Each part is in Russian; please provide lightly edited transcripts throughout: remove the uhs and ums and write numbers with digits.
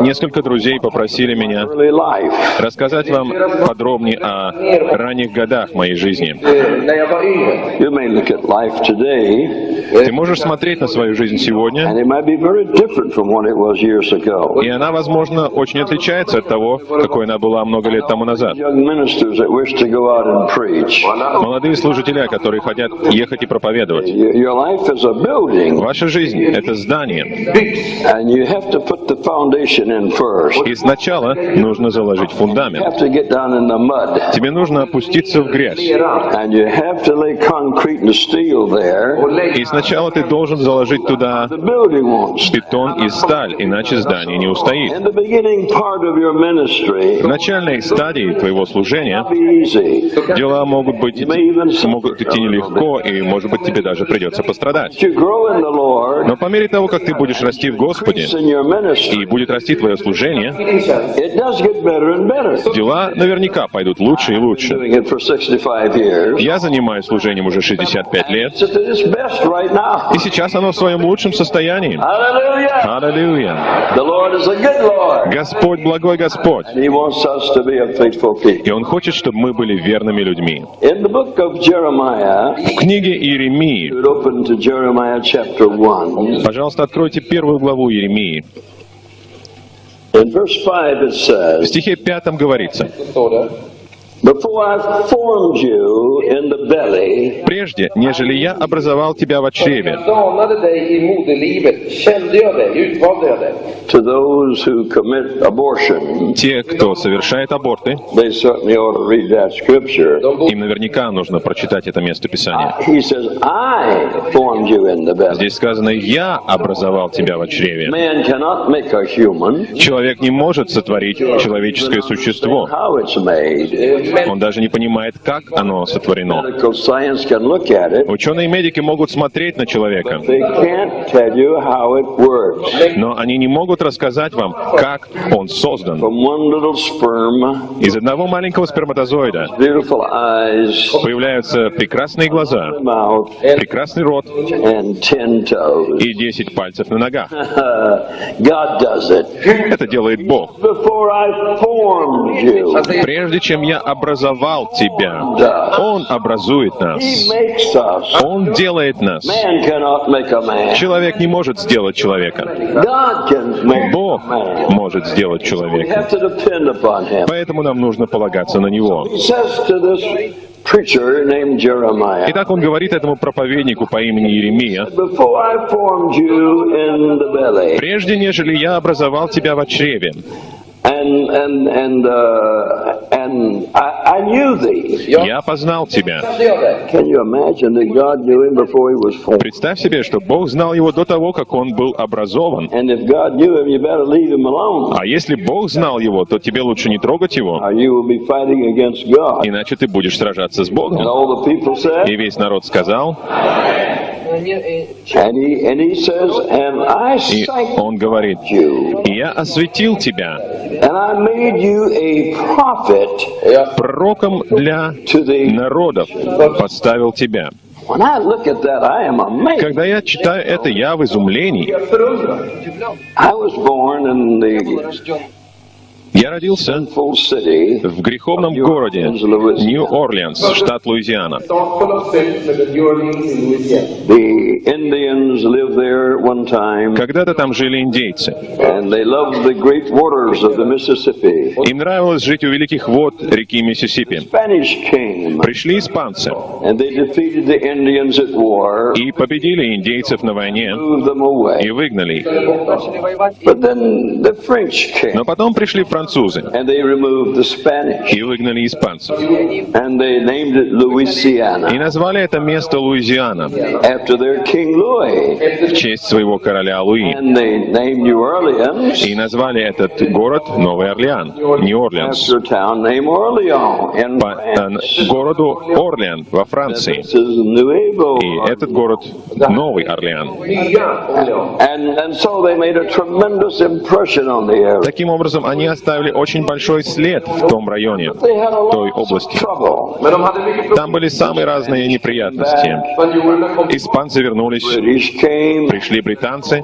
Несколько друзей попросили меня рассказать вам подробнее о ранних годах моей жизни. Ты можешь смотреть на свою жизнь сегодня, и она, возможно, очень отличается от того, какой она была много лет тому назад. Молодые служители, которые хотят ехать и проповедовать. Ваша жизнь — это здание. И сначала нужно заложить фундамент. Тебе нужно опуститься в грязь. И сначала ты должен заложить туда бетон и сталь, иначе здание не устоит. В начальной стадии твоего служения дела могут идти нелегко, и, может быть, тебе даже придется пострадать. Но по мере того, как ты будешь расти в Господе, и будет расти твое служение, дела наверняка пойдут лучше и лучше. Я занимаюсь служением уже 65 лет, и сейчас оно в своем лучшем состоянии. Аллилуйя! Господь благой Господь, и Он хочет, чтобы мы были верными людьми. В книге Иеремии, пожалуйста, откройте 1 главу Иеремии. В стихе 5 говорится: «Прежде, нежели я образовал тебя в чреве». Те, кто совершает аборты, им наверняка нужно прочитать это место Писания. Здесь сказано: «Я образовал тебя в чреве». Человек не может сотворить человеческое существо. Он даже не понимает, как оно сотворено. Ученые-медики могут смотреть на человека, но они не могут рассказать вам, как он создан. Из одного маленького сперматозоида появляются прекрасные глаза, прекрасный рот и 10 пальцев на ногах. Это делает Бог. Прежде чем я образовал тебя, Он образует нас. Он делает нас. Человек не может сделать человека. Бог может сделать человека. Поэтому нам нужно полагаться на Него. Итак, он говорит этому проповеднику по имени Иеремия: «Прежде, нежели я образовал тебя в чреве, я познал тебя». Представь себе, что Бог знал его до того, как он был образован. А если Бог знал его, то тебе лучше не трогать его, иначе ты будешь сражаться с Богом. И весь народ сказал. И он говорит: «И я осветил тебя пророком для народов, поставил тебя». Когда я читаю это, я в изумлении. Я родился в греховном городе Нью-Орлеанс, штат Луизиана. Когда-то там жили индейцы. Им нравилось жить у великих вод реки Миссисипи. Пришли испанцы и победили индейцев на войне и выгнали их. Но потом пришли французы и выгнали испанцев. И назвали это место Луизиана в честь своего короля Луи. И назвали этот город Новый Орлеан, Нью-Орлеанс, по городу Орлеан во Франции. И этот город Новый Орлеан. Таким образом, они оставили очень большой след в том районе, в той области. Там были самые разные неприятности. Испанцы вернулись, пришли британцы.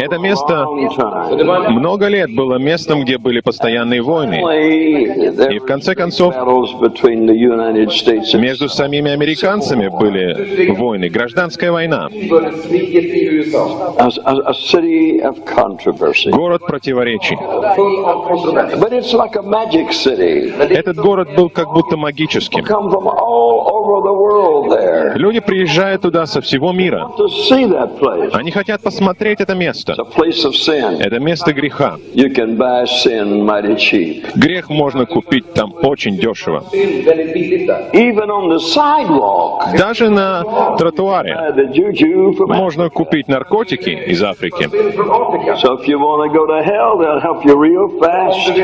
Это место много лет было местом, где были постоянные войны. И в конце концов, между самими американцами были войны, гражданская война. Город противоречий. Этот город был как будто магическим. Люди приезжают туда со всего мира. Они хотят посмотреть это место. Это место греха. Грех можно купить там очень дешево. Даже на тротуаре можно купить наркотики из Африки.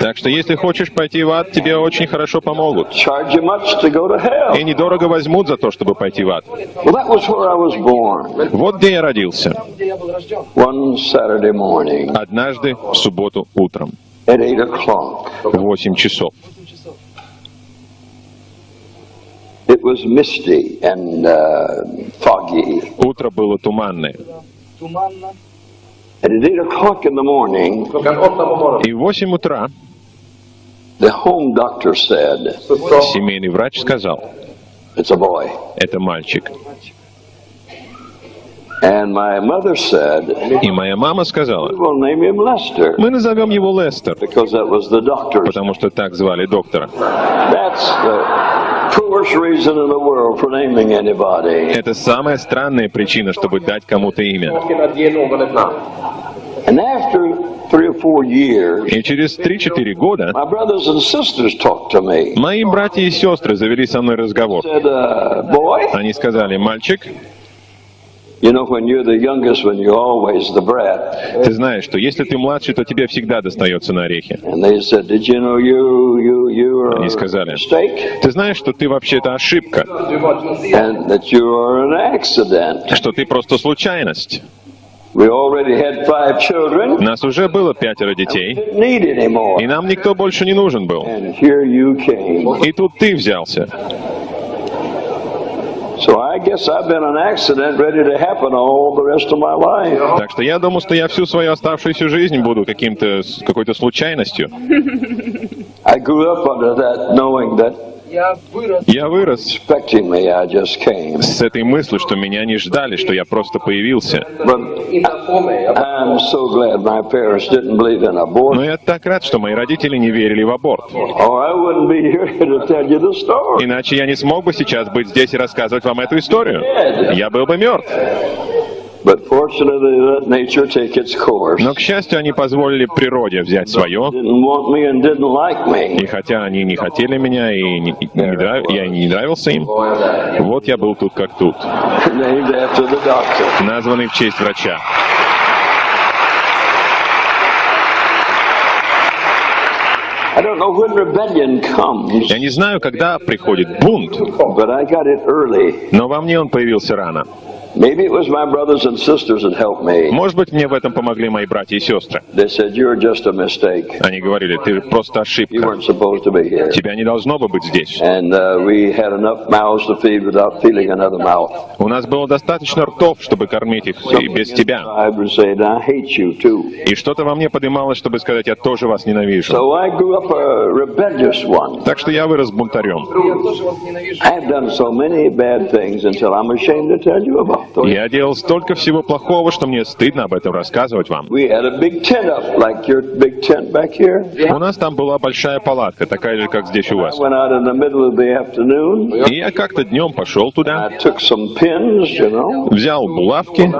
Так что если хочешь пойти в ад, тебе очень хорошо помогут. И недорого возьмут за то, чтобы пойти в ад. Вот где я родился. Однажды в субботу утром. В 8 часов. Утро было туманное. И в 8 утра семейный врач сказал, это мальчик. И моя мама сказала, мы назовем его Лестер, потому что так звали доктора. Это самая странная причина, чтобы дать кому-то имя. И через 3-4 года мои братья и сестры завели со мной разговор. Они сказали, мальчик, ты знаешь, что если ты младший, то тебе всегда достается на орехи. Они сказали, ты знаешь, что ты вообще-то ошибка, что ты просто случайность. У нас уже было 5 детей, и нам никто больше не нужен был. И тут ты взялся. Так что я думал, что я всю свою оставшуюся жизнь буду какой-то случайностью. Я вырос с этой мыслью, что меня не ждали, что я просто появился. Но я так рад, что мои родители не верили в аборт. Иначе я не смог бы сейчас быть здесь и рассказывать вам эту историю. Я был бы мертв. Но, к счастью, они позволили природе взять свое. И хотя они не хотели меня, и я не нравился им, вот я был тут как тут. Названный в честь врача. Я не знаю, когда приходит бунт, но во мне он появился рано. Может быть, мне в этом помогли мои братья и сестры. Они говорили, ты просто ошибка. Тебя не должно бы быть здесь. У нас было достаточно ртов, чтобы кормить их и без тебя. И что-то во мне поднималось, чтобы сказать, я тоже вас ненавижу. Так что я вырос бунтарем. Я делал столько всего плохого, что мне стыдно об этом рассказывать вам. У нас там была большая палатка, такая же, как здесь у вас. И я как-то днем пошел туда, взял булавки,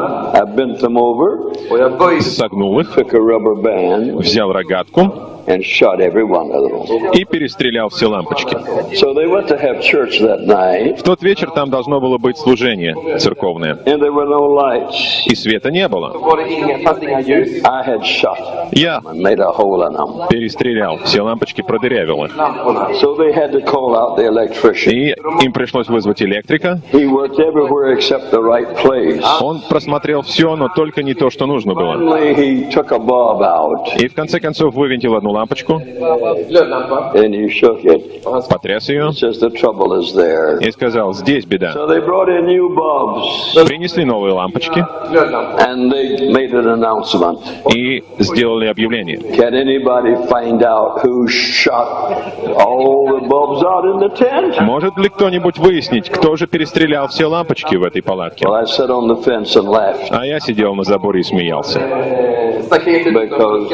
согнул их, взял рогатку and shot every one of them. и перестрелял все лампочки. So they went to have church that night, В тот вечер там должно было быть служение церковное, and there were no lights. и света не было. I had shot Я and made a hole in them. перестрелял, все лампочки продырявил их. So they had to call out the electrician. И им пришлось вызвать электрика. He worked everywhere except the right place. Он просмотрел все, но только не то, что нужно было. Finally, he took a bulb out И в конце концов вывинтил одну лампочку, and he shook it. потряс ее Says the trouble is there. и сказал: здесь беда. So they brought in new bulbs Принесли новые лампочки and they made an announcement. и сделали объявление. Can anybody find out who shot all the bulbs out in the tent? Может ли кто-нибудь выяснить, кто же перестрелял все лампочки в этой палатке? Well, I sat on the fence and laughed А я сидел на заборе и смеялся, because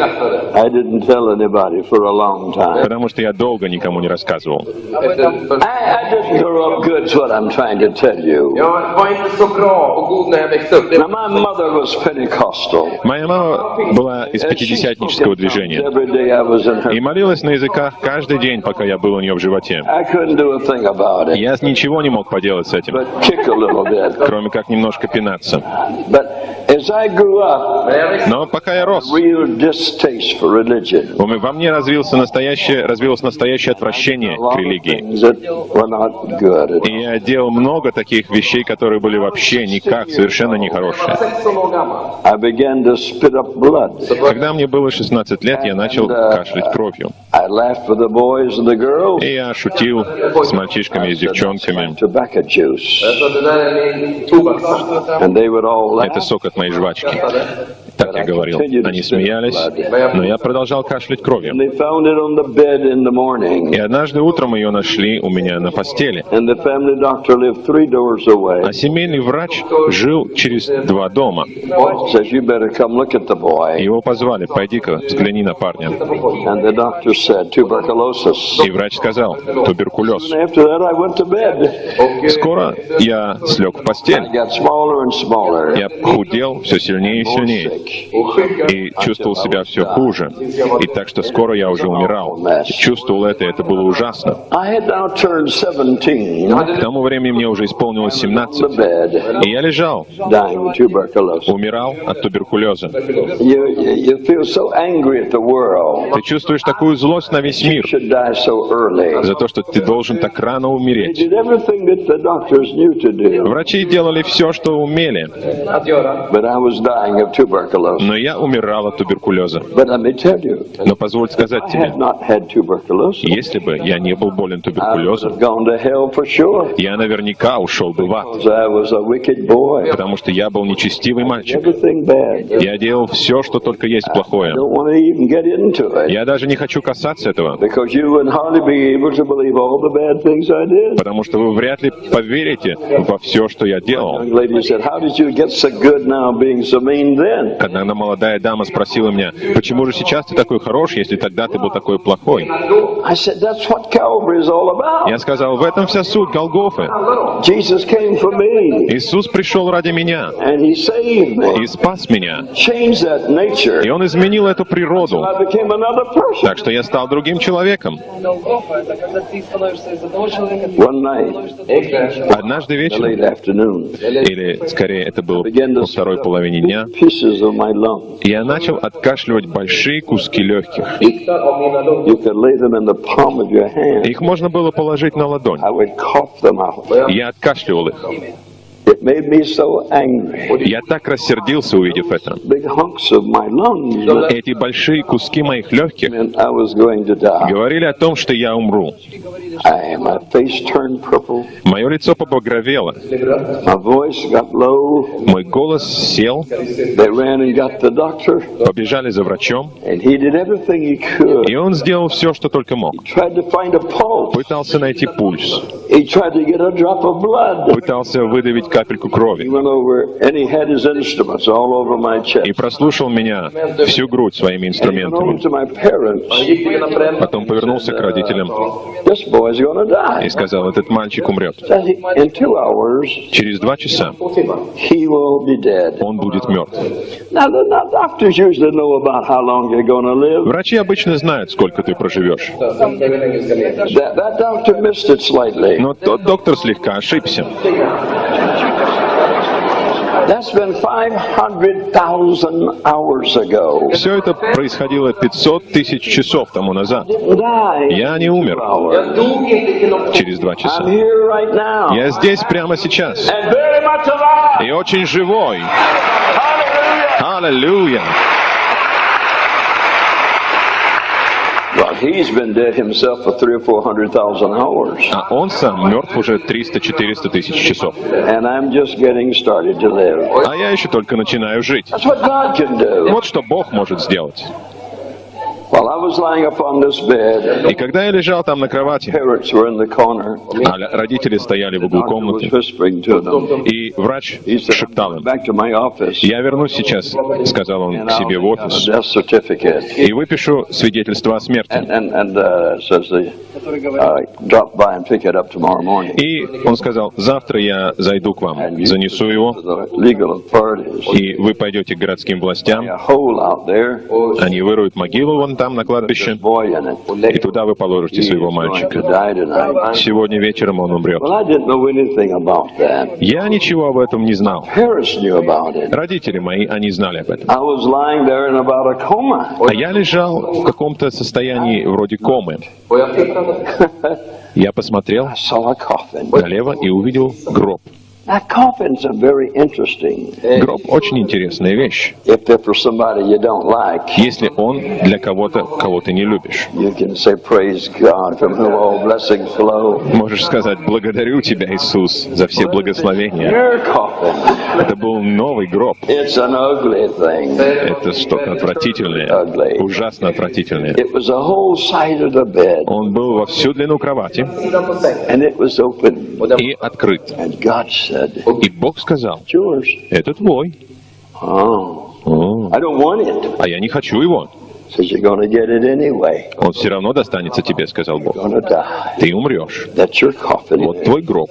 I didn't tell anybody for a long time. потому что я долго никому не рассказывал. I didn't grow up good, is what I'm trying to tell you. Jag var inte så bra och god när jag växte upp. Now, my mother was Pentecostal. Моя мама была из пятидесятнического движения Every day I was in her. и молилась на языках каждый день, пока я был у нее в животе. I couldn't do a thing about it, Я ничего не мог поделать с этим, but kick a little bit. кроме как немножко пинаться. But as I grew up, Но пока я рос, real distaste for religion. во мне развилось настоящее отвращение к религии. Things that were not good. И я делал много таких вещей, которые были вообще никак, совершенно нехорошие. 16 år gammal. I began to spit up blood. Когда мне было 16 лет, я начал кашлять кровью. I laughed with the boys and the girls. И я шутил с мальчишками и с девчонками. Tobacco juice. Så det där är min tobaksvart. And they would all laugh. Это сок от моей жвачки. Так я говорил. Они смеялись, но я продолжал кашлять кровью. And they found it on the bed in the morning. И однажды утром ее нашли у меня на постели. And the family doctor lived 3 doors away. А семейный врач жил через 2 дома. Says, you better come look at the boy. Его позвали: пойди-ка, взгляни на парня. And the doctor said, tuberculosis. И врач сказал: туберкулез. And after that I went to bed. Скоро я слег в I постель. got smaller and smaller. Я худел все сильнее и сильнее. И чувствовал себя все хуже. И так что скоро я уже умирал. И чувствовал это, и это было ужасно. I had now turned 17, К тому времени мне уже исполнилось the 17. bed, И я лежал, dying of tuberculosis. умирал от туберкулеза. You feel so angry at the world. Ты чувствуешь такую злость на весь мир You should die so early. за то, что ты должен так рано They умереть. did everything that the doctors knew to do. Врачи делали все, что умели, Att göra. But I was dying of tuberculosis. но я умирал от туберкулеза. But let me tell you, Но позволь сказать I тебе, had not had tuberculosis, если бы я не был болен I would туберкулезом, have gone to hell for sure. я наверняка ушел бы в ад, Because I was a wicked boy. потому что я был нечестивый мальчик. Everything bad. Я делал все, что только есть плохое. Don't want to even get into it. Я даже не хочу касаться этого, Because you would hardly be able to believe all the bad things I did. потому что вы вряд ли поверите во все, что я делал. Young lady said, how did you get so good now being so mean then? Одна молодая дама спросила меня: почему же сейчас ты такой хороший, если тогда ты был такой плохой? I said, that's what Calvary is all about. Я сказал: в этом вся суть Голгофы. Jesus came for me, Иисус пришел ради меня and he saved me. и спас меня. Changed that nature. И Он изменил эту природу, I became another person. так что я стал другим человеком. Это когда ты становишься из одного человека, ты One night, Однажды the вечером, late afternoon, или скорее это было began to во второй половине дня, pieces of my lungs. я начал откашливать большие куски легких. bitar av mina lungor. You could lay them in the palm of your hand. Их можно было положить на ладонь. I would cough them out. Я откашливал их. It made me so angry. Я так рассердился, увидев это. Big hunks of my lungs Эти большие куски моих легких meant I was going to die. говорили о том, что я умру. My face turned purple. Мое лицо побагровело, My voice got low. мой голос сел, They ran and got the doctor, побежали за врачом, and he did everything he could. и он сделал все, что только мог. Tried to find a pulse. Пытался найти пульс, He tried to get a drop of blood. пытался выдавить капельку He крови went over, and he had his instruments all over my chest. и прослушал меня всю грудь своими And he went over инструментами. to my parents. Gick till mina föräldrar. Потом повернулся к родителям. This boy boy's going to die. и сказал, этот мальчик умрет. Said in 2 hours, Через 2 часа he will be dead. он будет мертв. Now, doctors usually know about how long you're going to live. Врачи обычно знают, сколько ты проживешь. That doctor missed it slightly. Но тот доктор слегка ошибся. That's been 500,000 hours ago. Все это происходило 500 тысяч часов тому назад. Я не умер через 2 часа. I'm here right now. Я здесь прямо сейчас. And very much alive. И очень живой. Hallelujah. Аллилуйя. But he's been dead himself for 300,000 or 400,000 hours. А он сам мертв уже 300-400 тысяч часов. And I'm just getting started to live. А я еще только начинаю жить. That's what God can do. Вот что Бог может сделать. While I was lying upon this bed, И когда я лежал там на кровати, parents were in the corner. а родители стояли в углу Doctor was комнаты, whispering to them. и врач He said, шептал им, back to my office. «Я вернусь сейчас», — сказал он, — And «к себе в I'll have a офис, death certificate. и выпишу свидетельство о смерти». And says the drop by and pick it up tomorrow morning. И он сказал, «Завтра я зайду к вам, занесу его, The legal authorities. и вы пойдете к городским властям, A hole out there. они выроют могилу вон там на кладбище, Boy in it. и туда вы положите своего He's going to мальчика. die tonight. Сегодня вечером он умрет». Well, I didn't know anything about that. Я ничего об этом не знал. Parents knew about it. Родители мои, они знали об этом. I was lying there in about a coma. А я лежал в каком-то состоянии вроде комы. Я посмотрел I saw a coffin. налево и увидел гроб. Now, coffins are very interesting. Гроб очень интересная вещь. If they're for somebody you don't like, Если он для кого-то, кого ты не любишь. you can say, praise God, from whom all blessings flow. Можешь сказать, благодарю тебя, Иисус, за все благословения. Your coffin, Это был новый гроб. it's an ugly thing. Это что-то отвратительное, ужасно отвратительное. It was a whole side of the bed, Он был во всю длину кровати and it was open. и открыт. And God said, И Бог сказал, it's yours. это твой. Oh, О, I don't want it. а я не хочу его. Says you're going to get it anyway. Он все равно достанется тебе, сказал Бог. You're going to die. Ты умрешь. That's your coffin. Вот твой гроб.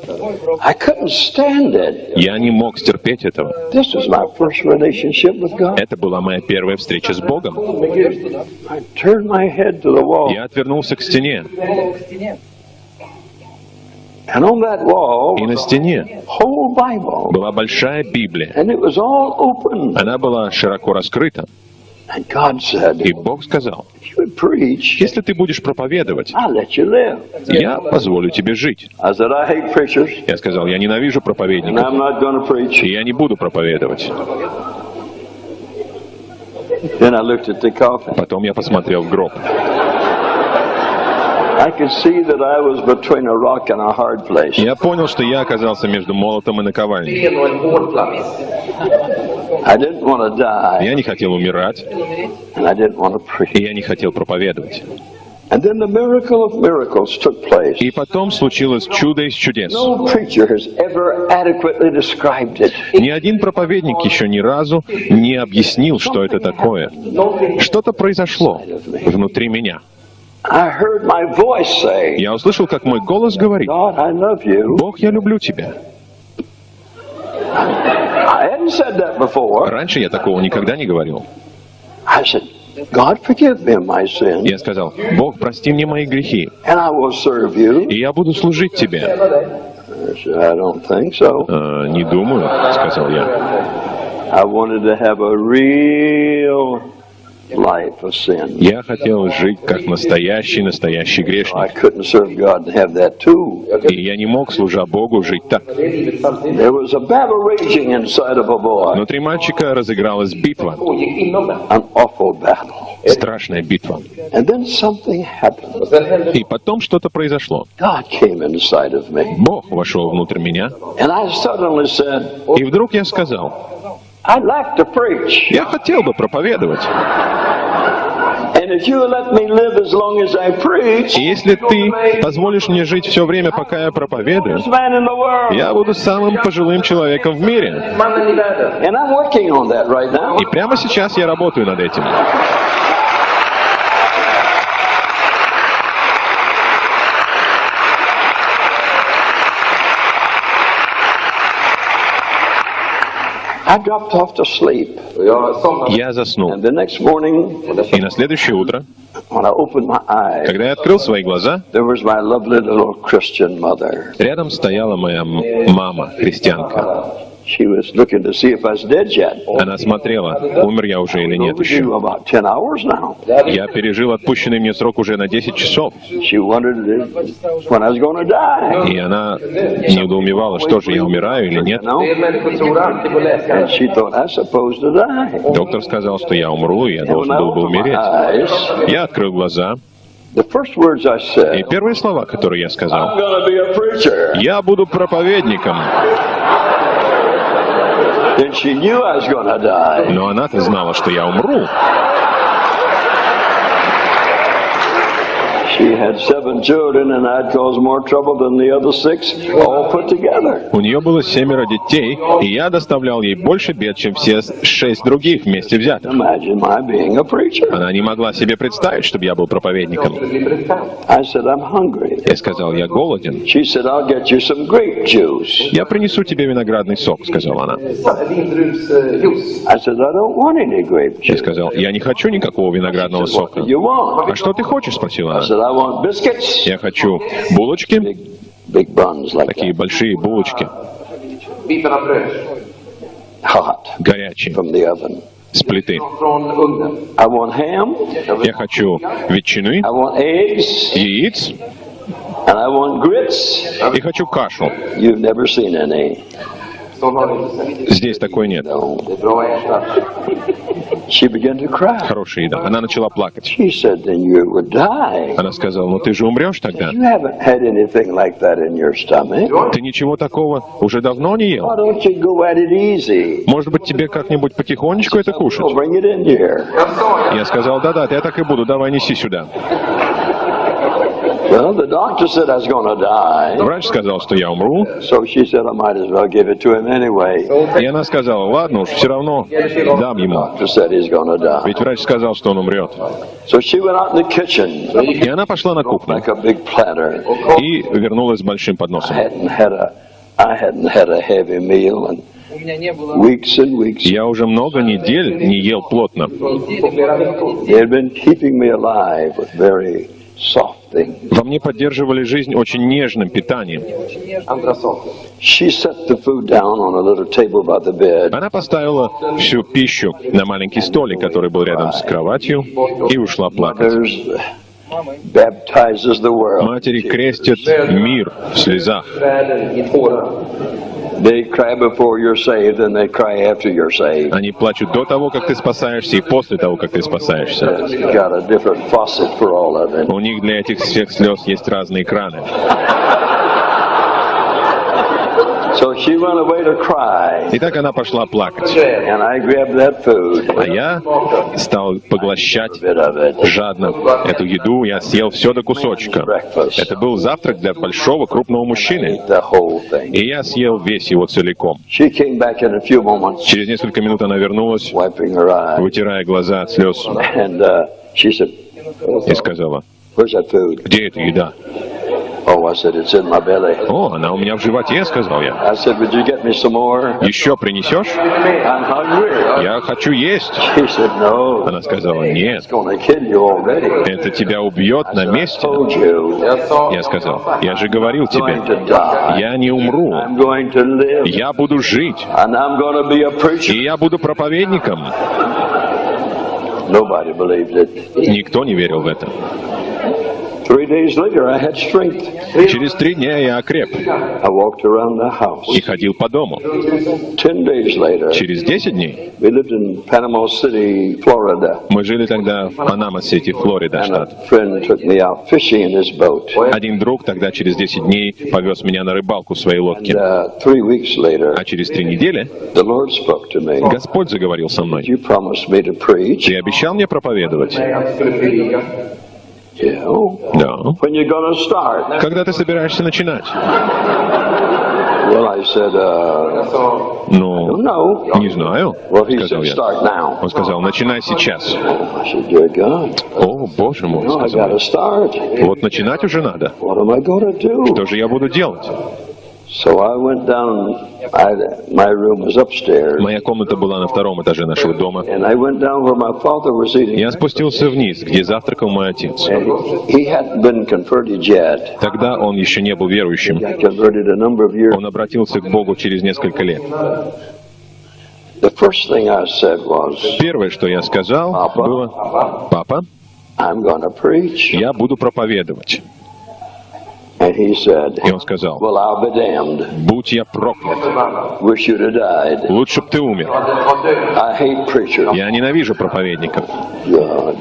I couldn't stand it. Я не мог стерпеть этого. This was my first relationship with God. Это была моя первая встреча с Богом. I turned my head to the wall, Я отвернулся к стене. and on that wall И на was стене a whole Bible, была большая Библия. and it was all open. Она была широко раскрыта. And God said, И Бог сказал, if you would preach, если ты будешь проповедовать, I'll let you live. я позволю тебе жить. I said, I hate preachers, Я сказал, я ненавижу and проповедников, I'm not going to preach. и я не буду проповедовать. Then I looked at the coffin. Потом я посмотрел в гроб. I could see that I was between a rock and a hard place. Я понял, что я оказался между молотом и наковальней. I didn't want to die, Я не хотел умирать, and I didn't want to preach. и я не хотел проповедовать. And then the miracle of miracles took place. И потом случилось чудо из чудес. No preacher has ever adequately described it. Ни один проповедник еще ни разу не объяснил, что это такое. Что-то произошло внутри меня. I heard my voice say, Я услышал, как мой голос говорит, God, I love you. «Бог, я люблю тебя». I hadn't said that before. Раньше я такого никогда не говорил. I said, God, forgive me my sin, Я сказал, «Бог, прости мне мои грехи, and I will serve you. и я буду служить тебе». I said, I don't think so. «Не думаю», — сказал я. I wanted to have a real life of sin. Я хотел жить как настоящий I грешник. couldn't serve God and have that too. И я не мог, служа Богу, жить так. There was a battle raging inside of a boy, Внутри мальчика разыгралась битва. an awful battle. Страшная битва. And then something happened. И потом что-то произошло. God came inside of me. Бог вошел внутрь меня. And I suddenly said, И вдруг я сказал, I'd like to preach. я хотел бы проповедовать. And if you let me live as long as I preach, И если ты позволишь мне жить все время, пока я проповедую, this man in the world. я буду самым пожилым человеком в мире. And I'm working on that right now. И прямо сейчас я работаю над этим. I dropped off to sleep. Jag somnade. Я заснул. And the next morning, И на следующее утро, when I opened my eyes, когда я открыл свои глаза, there was my lovely little Christian mother. рядом стояла моя мама, христианка. She was looking to see if I was dead yet. Она смотрела, умер я уже или нет еще. Overdue about 10 hours now. Я пережил отпущенный мне срок уже на 10 часов. She wondered when I was going to die. И она недоумевала, что же, я умираю или нет. No? En människa tror alltid på läkaren. And she thought I was supposed to die. Доктор сказал, что я умру, и я And должен when I был бы opened my умереть. eyes, Я открыл глаза, the first words I и said, первые слова, которые я I'm сказал, going to be a preacher. я буду проповедником. And she knew I was going to die. Но она-то знала, что я умру. She had 7 children, and I'd caused more trouble than the other 6 all put together. У нее было 7 детей, и я доставлял ей больше бед, чем все 6 других вместе взятых. Imagine my being a preacher. Она не могла себе представить, чтобы я был проповедником. I said, I'm hungry. Я сказал, я голоден. She said, I'll get you some grape juice. Я принесу тебе виноградный сок, сказала она. Vindruvsjuice. I said, I don't want any grape Я juice. сказал, я не хочу никакого виноградного What сока. do you want? А что ты хочешь, спросила I она. said, I want biscuits. Я хочу булочки, Big buns like такие that. большие булочки, Bitarna bröd. Hot горячие, from the oven. с плиты. Från ugnen. I want ham. Я хочу ветчины, I want eggs. яиц And I want grits. и хочу кашу. You've never seen any. Sån har du inte sett. Здесь такой нет. No. Det är bra att äta. She began to cry. Хорошая еда. Она начала плакать. She said, then you would die. Она сказала, ну ты же умрешь тогда. You haven't had anything like that in your stomach. Ты ничего такого уже давно не ел. Why don't you go at it easy? Может быть, тебе как-нибудь потихонечку это кушать? Oh, bring it in here. Jag sa Я сказал, да-да, я так и буду, давай неси сюда. Well, the doctor said I was going to die. Врач сказал, что я умру, So she said I might as well give it to him anyway. и она сказала, ладно уж, все равно дам ему. Doctor said he's going to die. Ведь врач сказал, что он умрет. So she went out in the kitchen, И она пошла на кухню like a big platter. и вернулась с большим подносом. I hadn't had a heavy meal in у меня не было weeks and weeks. Я уже много недель не ел плотно. på flera veckor. They had been keeping me alive with very soft things. Во мне поддерживали жизнь очень нежным питанием. Andra saker. She set the food down on a little table by the bed. Она поставила всю пищу на маленький столик, который был рядом с кроватью, и ушла плакать. There's baptizes the world. Матери крестят мир в слезах. Världen i tårar. They cry before you're saved, and they cry after you're saved. Они плачут до того, как ты спасаешься, и после того, как ты спасаешься. It's got a different faucet for all of it. У них для этих всех слез есть разные краны. So she went away to cry, И так она пошла плакать. and I grabbed that food, А я стал поглощать a bit of it. жадно эту еду. Я съел все до кусочка. Это был завтрак для большого, крупного мужчины. Ate the whole thing. И я съел весь его целиком. She came back in a few moments, Через несколько минут она вернулась, wiping her eyes, вытирая глаза от слез, and she said, и сказала, "Where's that food?" где эта еда? Oh, I said, "It's in my belly." О, она у меня в животе, сказал я. I said, "Would you get me some more?" Еще принесешь? I'm hungry. Я хочу есть. She said, "No, Она сказала, нет, it's going to kill you already." это тебя убьет на I месте. told you, Jag sa, Я сказал, я же говорил I'm going тебе, to die. я не умру, I'm going to live, я буду жить, and I'm going to be a preacher. и я буду проповедником. Nobody believed it. Никто не верил в это. 3 days later, I had strength. Через 3 дня я окреп I walked around the house. и ходил по дому. 10 days later, Через 10 дней we lived in Panama City, Florida, мы жили тогда в Панама-Сити, Флорида, and штат. a friend took me out fishing in his boat. Один друг тогда через 10 дней повез меня на рыбалку в своей And лодке. 3 weeks later, А через 3 недели the Lord spoke to me. Господь заговорил со мной. You promised me to preach. Ты обещал мне проповедовать? jag skulle prediga. Yeah. Да. When you going to start? Когда ты собираешься начинать? Well, I said, Jag sa, Ну, no. не знаю, Well, he сказал said, я. start now. Он сказал, начинай сейчас. I said, dear God, О, Боже мой, no, I сказал got to я. start. Вот начинать уже надо. What am I going to do? Что же я буду делать? So I went down, my room was upstairs, Моя комната была на втором этаже нашего дома. and I went down where my father was eating. Я спустился вниз, где завтракал мой отец. And he hadn't been converted yet. Тогда он еще не был верующим. He got converted a number of years. Он обратился к Богу через несколько лет. The first thing I said was, Первое, что я сказал, было: «Папа, I'm going to preach. я буду проповедовать». And he said, И он сказал: well, I'll be damned. «Будь я проклят, Wish you'd have died. лучше б ты умер. I hate preachers. Я ненавижу проповедников». God.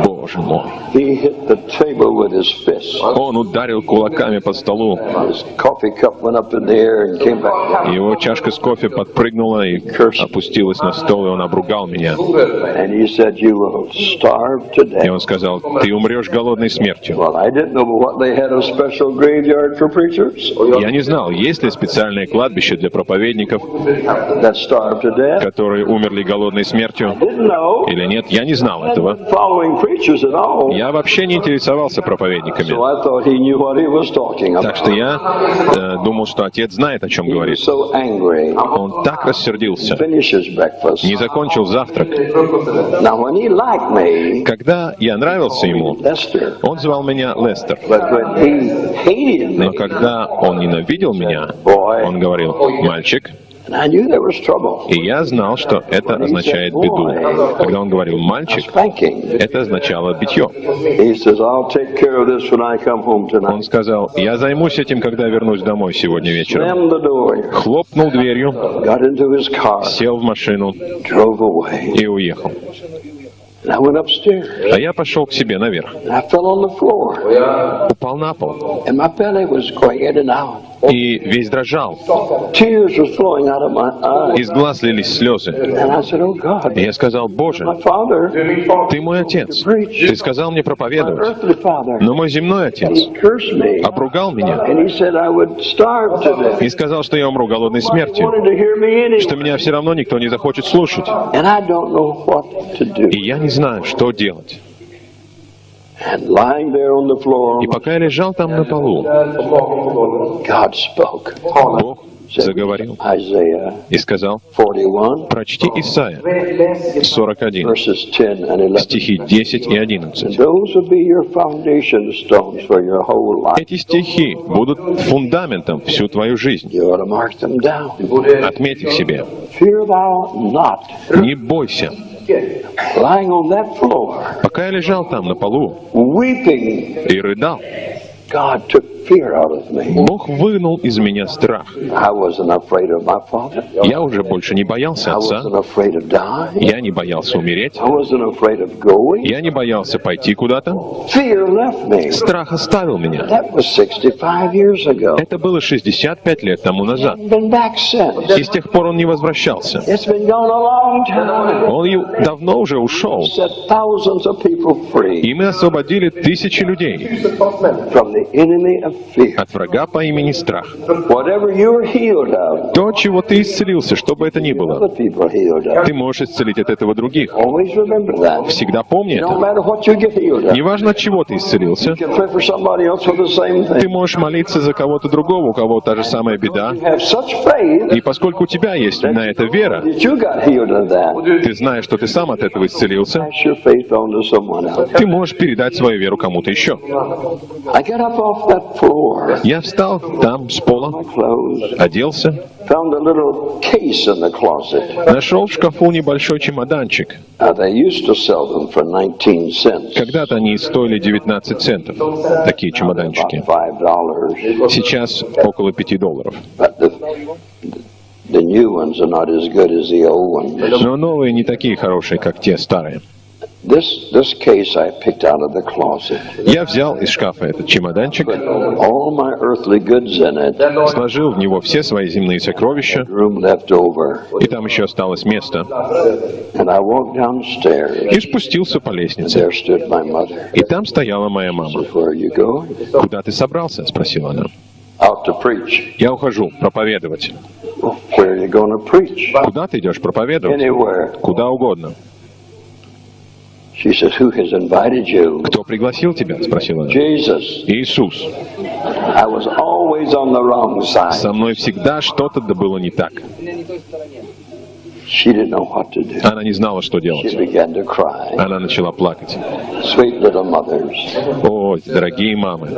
Боже мой. He hit the table with his fist. Он ударил кулаками по столу. His coffee cup went up in the air and came back down. Его чашка с кофе подпрыгнула и опустилась на стол, и он обругал меня. And he said, you will starve to И death. он сказал: «Ты умрешь голодной смертью». Well, I didn't know what they had a special graveyard for preachers Я не знал, есть ли специальное кладбище для проповедников, that starved to death. которые умерли голодной смертью, Didn't know. или нет. Я не знал этого. Following preachers at all. Я вообще не интересовался проповедниками. So I thought he knew what he was talking Так about. что я думал, что отец знает, о чем He was говорит. so angry. Он так рассердился, Finish his breakfast. не закончил завтрак. Now, when he liked me, Когда я нравился ему, Lester, он звал меня Лестер. but when he hated Но me, когда он ненавидел меня, он говорил: «Мальчик». and I knew there was trouble. И я знал, что это означает беду. Когда он говорил «мальчик», Spanking. это означало битье. He says, I'll take care of this when I come home Он tonight. сказал: «Я займусь этим, когда вернусь домой сегодня вечером». Slammed the door, Хлопнул дверью, got into his car, сел в машину drove away. и уехал. And I went upstairs. А я пошел к себе наверх. And I fell on the floor. Упал на пол. And my belly was going in and out. И весь дрожал. Tears were flowing out of my eyes. Из глаз лились слезы. And I said, oh God, И я сказал: «Боже, my father, ты мой отец. Ты сказал мне my проповедовать. earthly father, Но мой земной отец he cursed me. обругал меня And he said I would starve to death. и сказал, что я умру голодной He смертью, wanted to hear me что anyway. меня все равно никто не захочет слушать. And I don't know what to do. И я не знаю, что делать». And lying there on the floor, И пока я лежал там на полу, God spoke. Бог заговорил Isaiah и сказал: 41, «Прочти Исайя 41, verses 10 and 11. стихи 10 и 11. Those will be your foundation stones for your whole life. Эти стихи будут фундаментом всю твою жизнь. You ought to mark them down. Отметь их себе. Fear thou not. Не бойся». Lying on that floor, Пока я лежал там на полу weeping, и рыдал, God took fear out of me. Бог вынул из меня страх. I wasn't afraid of my father. Я уже больше не боялся I отца. wasn't afraid of dying. Я не боялся умереть. I wasn't afraid of going. Я не боялся пойти куда-то. Fear left me. Страх оставил меня. That was 65 years ago. Это было 65 лет тому назад. Been back since. И с тех пор он не возвращался. It's been gone a long time. Он давно уже ушел. Set thousands of people free И мы освободили тысячи людей from the enemy of fear. от врага по имени страх. Whatever you're healed of, То, от чего ты исцелился, что бы это ни было, other people are healed of. ты можешь исцелить от этого других. Always remember that. Всегда помни No это. matter what you get healed of, Неважно, от чего ты исцелился, you can pray for somebody else for the same ты thing. можешь молиться за кого-то другого, у кого та же самая беда. You have such faith И поскольку у тебя есть на это вера, that you got healed of that. ты знаешь, что ты сам от этого исцелился, Pass your faith on to someone else. ты можешь передать свою веру кому-то еще. I got up off that floor, Я встал там с пола, clothes, оделся, found a little case in the closet. нашел в шкафу небольшой чемоданчик. They used to sell them for 19 cents. Когда-то они стоили 19 центов, такие чемоданчики. $5. Сейчас около $5. But the new ones are not as good as the old ones. Но новые не такие хорошие, как те старые. This case I picked out of the closet. Я взял из шкафа этот чемоданчик, All my earthly goods in it. сложил в него все свои земные сокровища, Room left over. и там еще осталось место, And I walked downstairs. и спустился по лестнице. There stood my mother. И там стояла моя мама. Where are you going? «Куда ты собрался?» — спросила она. Out to preach. «Я ухожу проповедовать». Where are you going to preach? «Куда ты идешь проповедовать?» Anywhere. «Куда угодно». She said, "Who has invited you?" «Кто пригласил тебя?» — спросила она. Jesus. «Иисус. I was always on the wrong side. Со мной всегда что-то да было не так». She didn't know what to do. Она не знала, что She делать. began to cry. Она начала плакать. Sweet little mothers. «О, дорогие мамы».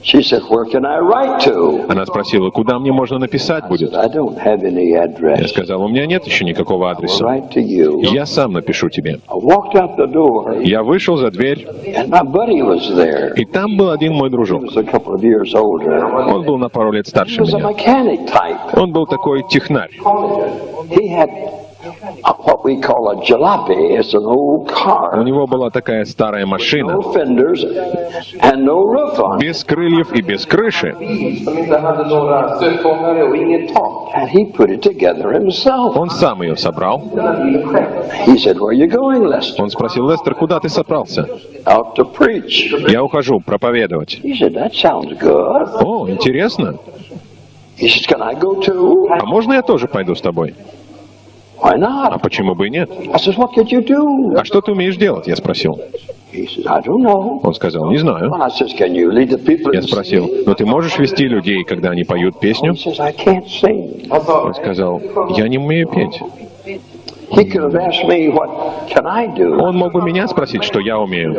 She said, "Where can I write to?" Она спросила, куда мне можно написать будет. I don't have any Я address. сказал, у меня нет еще никакого I'll адреса. write to you. Я сам напишу тебе. I walked out the door, Я вышел за дверь, and my buddy was there. и там был один мой He дружок. was a couple of years older. Он был на пару лет He старше was a меня. mechanic type. Он был такой технарь. He had what we call a jalopy. It's an old У car. него была такая старая машина, No fenders and no roof on it. без крыльев и без крыши. Som inte hade några stötfångare och inget tak. And he put it together himself. Он сам ее собрал. Den här bilen själv. He said, "Where are you going, Lester?" Он спросил, Лестер, куда ты собрался? "Out to preach." Я ухожу проповедовать. He said, "That sounds good." О, интересно. He said, "Can I go too?" А можно я тоже пойду с тобой? "Why А not?" почему бы и нет? I said, "What could you do?" А что ты умеешь делать? Я спросил. He said, "I don't know." Он сказал, не знаю. Well, I said, "Can you lead the people?" Я in спросил, singing?" но ты можешь вести людей, когда они поют песню? He says, "I can't sing." Han sa, Он сказал, я не умею петь. He could have asked me, "What can I do?" Он мог бы меня спросить, что я умею.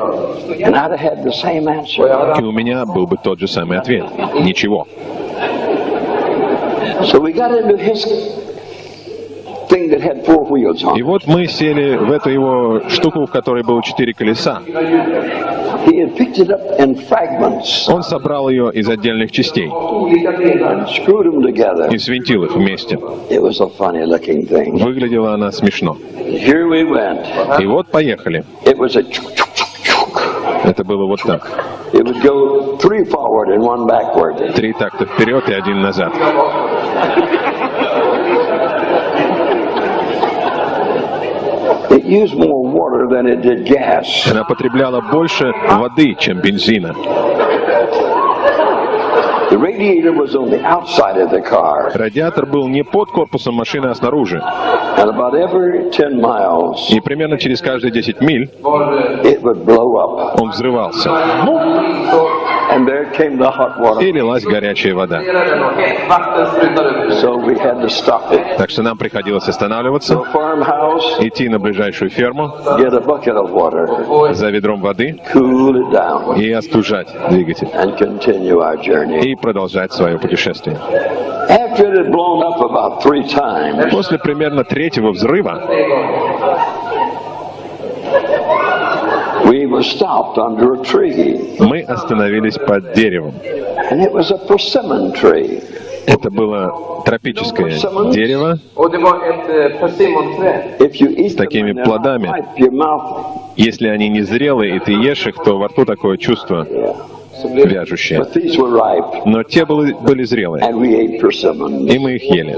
And I'd have had the same answer. И у меня был бы тот же самый ответ. Ничего. So we got into his thing that had four wheels on И it. вот мы сели в эту его штуку, в которой было 4 колеса. He had picked it up in fragments Он собрал ее из отдельных частей olika delar. and screwed them together. и свинтил их вместе. It was a funny looking thing. Выглядела она смешно. Here we went. И вот поехали. It was a chuk-chuk-chuk-chuk. Это было вот так. It would go 3 forward and 1 backward. 3 такта вперед и 1 назад. It used more water than it did gas. Она потребляла больше воды, чем бензина. The radiator was on the outside of the car. Радиатор был не под корпусом машины, а снаружи. And about every 10 miles, И примерно через каждые 10 миль Var it would blow up. он взрывался. så And there came the hot water. И лилась горячая вода. fungerade den och hett vatten sprutade ut. So we had to stop it. Так что нам приходилось останавливаться, To a farmhouse, идти на ближайшую ферму get a bucket of water, за ведром воды cool it down, и остужать двигатель. and continue our journey. И продолжать свое путешествие. After it had blown up about 3 times, После примерно 3-го взрыва we were stopped under a tree. мы остановились под деревом. And it was a persimmon tree. Это было тропическое дерево. Och det var ett persimonträd. If you eat them такими and they're not плодами. ripe, your mouth, Если они не зрелые, и ты ешь их, то во рту такое чувство вяжущее. but these were ripe, Но те были зрелые, and we ate persimmons. и мы их ели.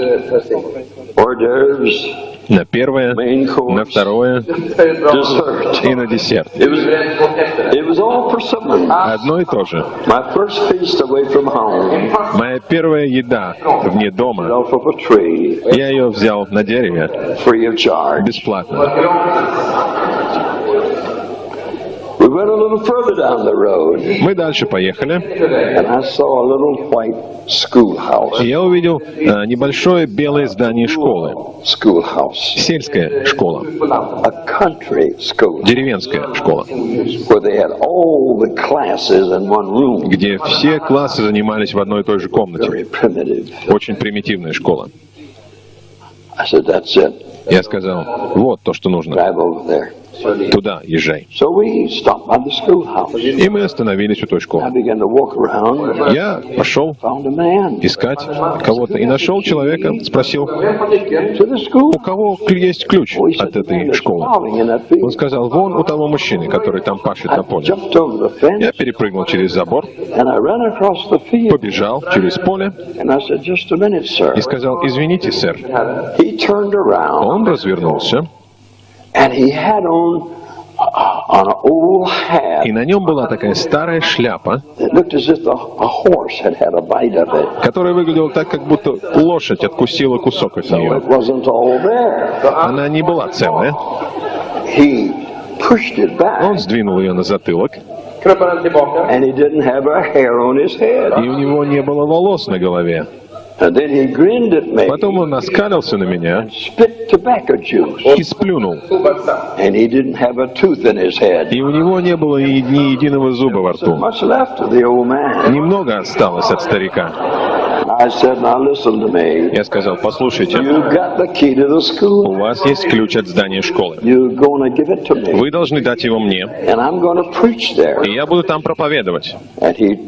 Hors d'oeuvres, На первое, main на course, второе dessert. и на десерт. It was all persimmon. Одно и то же. My first feast away from home, Моя первая еда вне дома, off of a tree, я ее взял на дереве free of charge. бесплатно. We went a little further down the road, Мы дальше поехали, and I saw a little white schoolhouse. и я увидел небольшое белое здание школы. Schoolhouse. Сельская школа, A country school деревенская школа, where they had all the classes in one room. где все классы занимались в одной и той же комнате. Very primitive. Очень примитивная школа. I said, "That's it. Я сказал, вот то, что нужно. Drive over there." Туда езжай. So we stopped by the schoolhouse. И мы остановились у той I школы. began to walk around. Я пошел Found a man искать кого-то и нашел человека, спросил, to the school. у кого есть ключ Oh, he said, от "The man этой that's школы. plowing in that Он field." сказал, вон у того мужчины, который там пашет на I поле. jumped over the fence Я перепрыгнул через забор, and I ran across the field. побежал через поле And I said, "Just a minute, sir." и сказал, извините, сэр. He turned around Он развернулся, and he had on an old hat и на нем была такая старая шляпа, that looked as if a horse had had a bite of it. которая выглядела так, как будто лошадь откусила кусок от So нее. it wasn't all there. Она не была целая. He pushed it back, Он сдвинул ее на затылок, Knuppade den tillbaka. and he didn't have a hair on his head. и у него не было волос на голове. And then he grinned at me, Потом он оскалился на меня spit tobacco juice, и сплюнул. Tobakssaft. and he didn't have a tooth in his head. И у него не было ни единого зуба во рту. Much left of the old man. Немного осталось от старика. I said, now listen to me. Я сказал, послушайте, You got the key to the у school. вас есть ключ от здания школы. You're going to give it to me, Вы должны дать его мне, and I'm going to preach there. и я буду там проповедовать. And he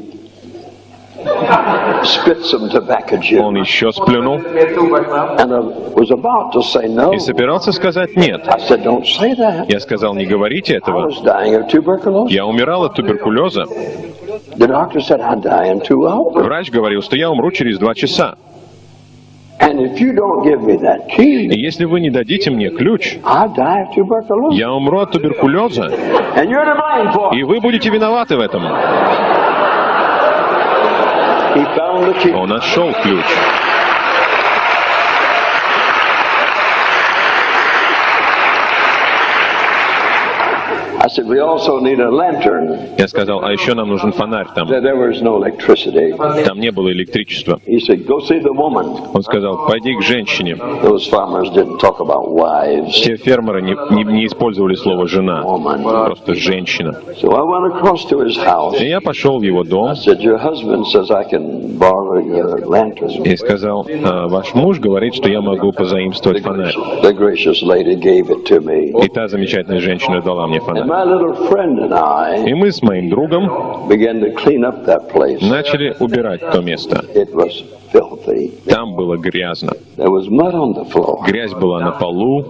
spit some tobacco Он juice, еще сплюнул Med tobakssaft. and I was about to say no. и собирался сказать нет. I said, don't say that. Я сказал, не говорите I этого. was dying of tuberculosis. Я умирал от туберкулеза. The doctor said, I'd die in 2 hours. Врач говорил, что я умру через 2 часа. And if you don't give me that И key, если вы не дадите мне ключ, I'll die of tuberculosis. я умру от туберкулеза, And you're to blame for и it. вы будете виноваты в этом. He found the key. Он нашел ключ. I said, we also need a lantern. Я сказал, а еще нам нужен фонарь там. There was no electricity. Там не было электричества. He said, go see the woman. Он сказал, пойди к женщине. Those farmers didn't talk about wives. Те фермеры не использовали слово «жена», Woman. просто «женщина». So I went across to his house. И я пошел в его дом I said, your husband says I can borrow your lantern. и сказал, ваш муж говорит, что я могу позаимствовать фонарь. The gracious lady gave it to me. И та замечательная женщина дала мне And фонарь. my little friend and I И мы с моим другом began to clean up that place. начали убирать то место. It was filthy. Там было грязно. There was mud on the floor. Грязь была на полу,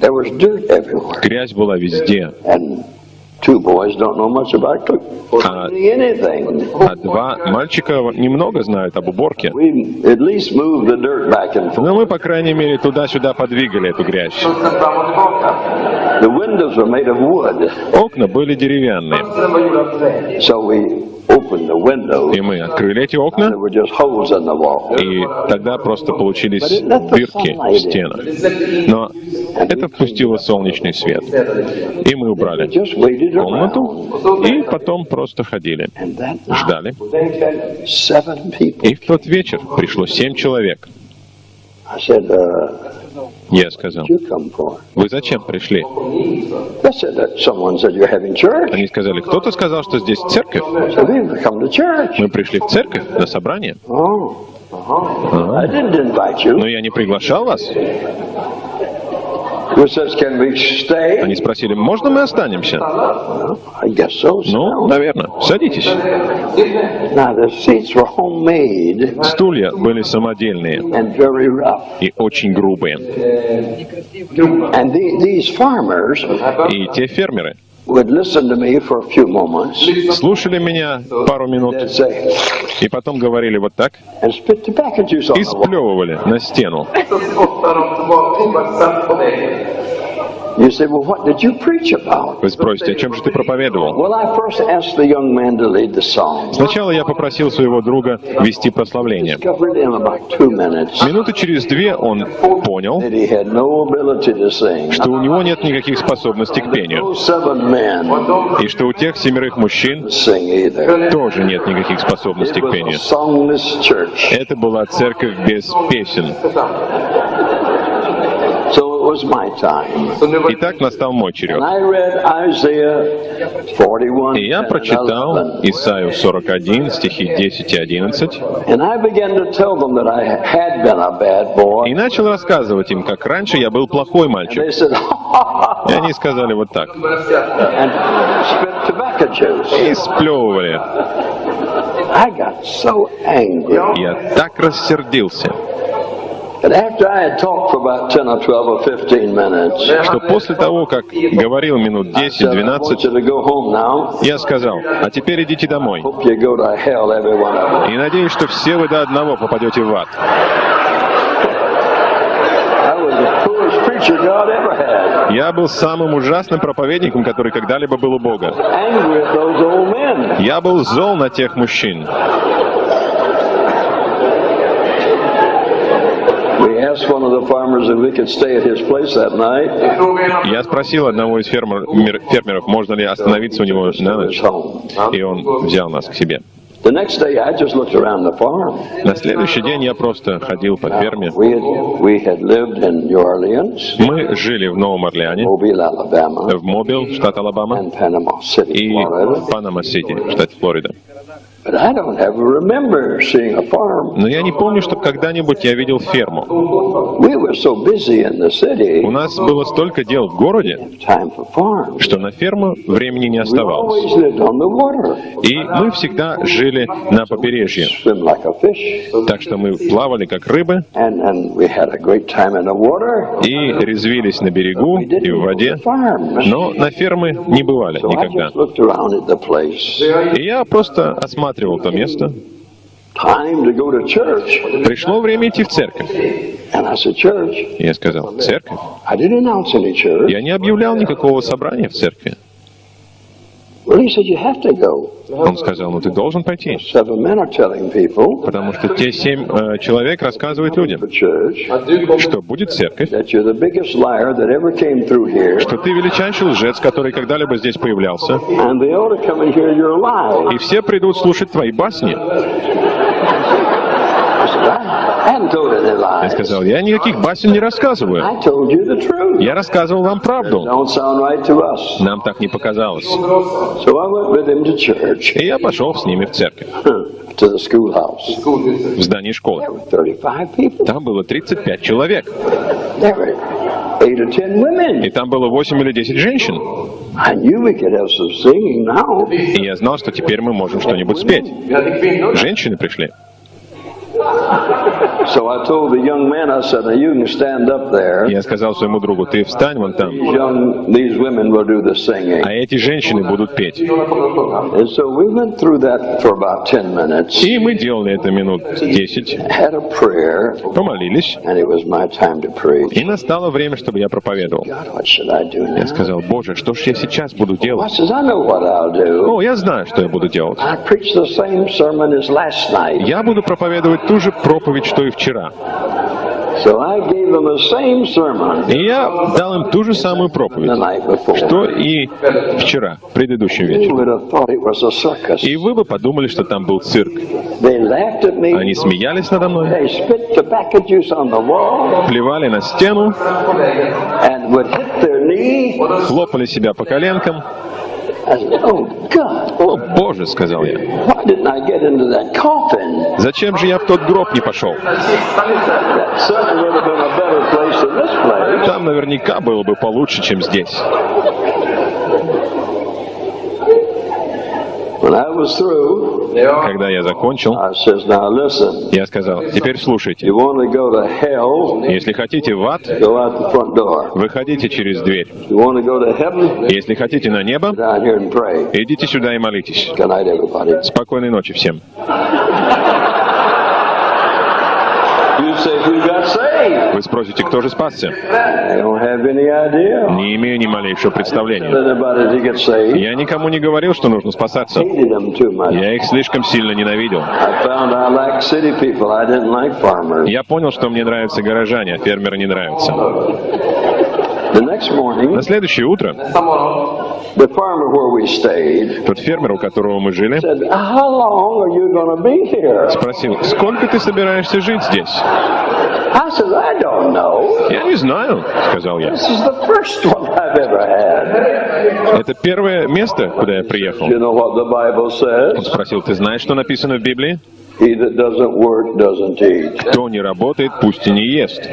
There was dirt everywhere. грязь была везде. And 2 boys don't know much about cleaning anything. А 2 мальчика немного знают об уборке. We at least moved the dirt back and forth. Но мы, по крайней мере, туда-сюда подвигали эту грязь. Skjutsade fram och tillbaka. The windows were made of wood. Окна были деревянные. Den var gjord av trä. So we opened the windows. И мы открыли эти There окна, were just holes in the wall. и тогда просто получились дырки в стенах. Но это впустило солнечный свет. И мы убрали Just waited комнату, around. и потом просто ходили, And that night, ждали. Den kvällen. 7 people. И в тот вечер пришло 7 человек. I said, Я сказал, you come for? вы зачем пришли? They said that someone said you're having church. Они сказали, кто-то сказал, что здесь церковь. So we've come to church. Мы пришли в церковь на собрание. Oh, I didn't invite you. Но я не приглашал вас. Who says, can we stay? Они спросили, можно мы останемся? I guess so. Ну, наверное. Садитесь. Now the seats were homemade Стулья были самодельные and very rough. и очень грубые. And these farmers И те фермеры would listen to me for a few moments. слушали меня пару минут They'd say, и потом говорили вот так and spit tobacco juice on и the wall. сплевывали на стену. Så spottade de tillbaka tobakssaft på väggen. You say, well, what did you preach about? Вы спросите, о чем же ты проповедовал? Well, I first asked the young man to lead the song. Сначала я попросил своего друга вести прославление. Discovered in about 2 minutes Минуты через 2 он понял, that he had no ability to sing. что у него нет никаких способностей к пению, Those 7 men и что у тех 7 мужчин sing either. тоже нет никаких способностей It к was a пению. songless church. Это была церковь без песен. So it was my time. Så nu var Итак, настал мой черед. And I read Isaiah 41 И я 10 and прочитал 11. Исаию 41, стихи 10 и 11, And I began to tell them that I had been a bad boy. и начал рассказывать им, как раньше я был плохой And мальчик. they said, И они сказали вот так, började skratta. and spit tobacco juice. и сплевывали. I got so angry. Я так рассердился, And after I had talked for about 10 or 12 or 15 minutes, что после того, как говорил минут I said, I want 10-12, you to go home now. я сказал, а теперь идите домой. Hope you go to hell, every one of you. И надеюсь, что все вы до одного попадете в ад. I was the poorest preacher God ever had. Я был самым ужасным проповедником, который когда-либо был у Бога. Angry at those old men. Я был зол на тех мужчин. Я спросил одного из фермеров, можно ли остановиться у него на ночь, и он взял нас к себе. На следующий день я просто ходил по ферме. Мы жили в Новом Орлеане, в Мобил, штат Алабама, и в Панама-Сити, штат Флорида. Но я не помню, чтобы когда-нибудь я видел ферму. У нас было столько дел в городе, что на ферму времени не оставалось. И мы всегда жили на побережье. Так что мы плавали как рыбы и резвились на берегу и в воде, но на фермы не бывали никогда. И я просто осматривал то место. Пришло время идти в церковь. Я сказал, церковь? Я не объявлял никакого собрания в церкви. Он сказал, ну ты должен пойти. Потому что те 7 человек рассказывают людям, что будет церковь, что ты величайший лжец, который когда-либо здесь появлялся, и все придут слушать твои басни. Я сказал, я никаких басен не рассказываю. Я рассказывал вам правду. Нам так не показалось. И я пошел с ними в церковь. В здании школы. Там было 35 человек. И там было 8 или 10 женщин. И я знал, что теперь мы можем что-нибудь спеть. Женщины пришли. Я сказал своему другу, ты встань вон там, а эти женщины будут петь. И мы делали это минут 10, помолились, и настало время, чтобы я проповедовал. Я сказал, Боже, что ж я сейчас буду делать? О, я знаю, что я буду делать. Я буду проповедовать ту же проповедь, что и вчера. И я дал им ту же самую проповедь, что и вчера, предыдущим вечером. И вы бы подумали, что там был цирк. Они смеялись надо мной, плевали на стену, хлопали себя по коленкам. О, Боже, сказал я. Зачем же я в тот гроб не пошел? Там наверняка было бы получше, чем здесь. Когда я закончил, я сказал, теперь слушайте. Если хотите в ад, выходите через дверь. Если хотите на небо, идите сюда и молитесь. Спокойной ночи всем. Вы спросите, кто же спасся? Не имею ни малейшего представления. Я никому не говорил, что нужно спасаться. Я их слишком сильно ненавидел. Я понял, что мне нравятся горожане, а фермеры не нравятся. На следующее утро тот фермер, у которого мы жили, спросил, сколько ты собираешься жить здесь? Я не знаю, сказал я. Это первое место, куда я приехал. Он спросил, ты знаешь, что написано в Библии? Кто не работает, пусть и не ест.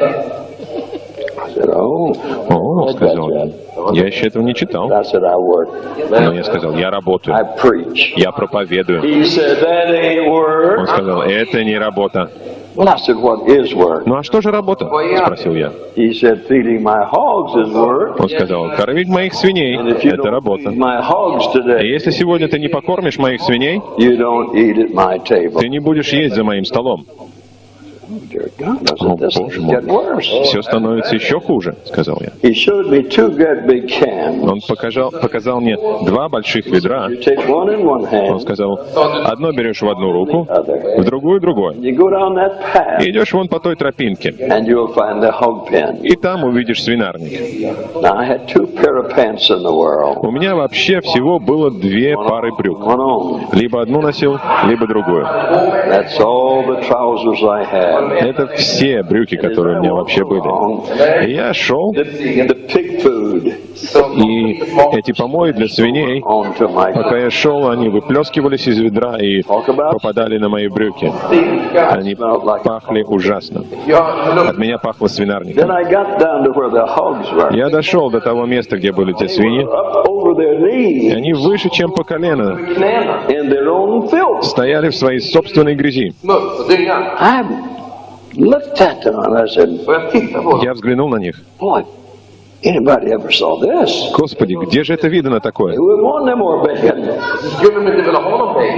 О, сказал я. Я еще этого не читал. Но я сказал, я работаю. Я проповедую. Он сказал, это не работа. Ну а что же работа? Спросил я. Он сказал, кормить моих свиней – это работа. И если сегодня ты не покормишь моих свиней, ты не будешь есть за моим столом. Dear God, I О, said, this Боже is мой, getting worse. все становится еще хуже, сказал я. He showed me 2 great big cans. Он показал мне 2 больших ведра. You take one in one Он hand, сказал, одно берешь в одну руку, в другую другой. you go down that path, И идешь вон по той тропинке, and you'll find the hog pen. и там увидишь свинарник. Now, I had 2 pair of pants in the world. У меня вообще всего было 2 пары брюк. One on. Либо одну носил, либо другую. That's all the trousers I had. Это все брюки, которые у меня вообще были. И я шел, The pig food и эти помои для свиней, onto my пока я шел, они выплескивались из ведра и попадали на мои брюки. Они пахли ужасно. От меня пахло Then свинарником. I got down to where the hogs were. Я дошел до того места, где были те свиньи, Up over their и knees они выше, чем по колено, in their own filth. стояли в своей собственной грязи. I looked at them and I said, Я взглянул на них. boy, anybody ever saw this? Господи, где же это видно такое? We want them more bacon.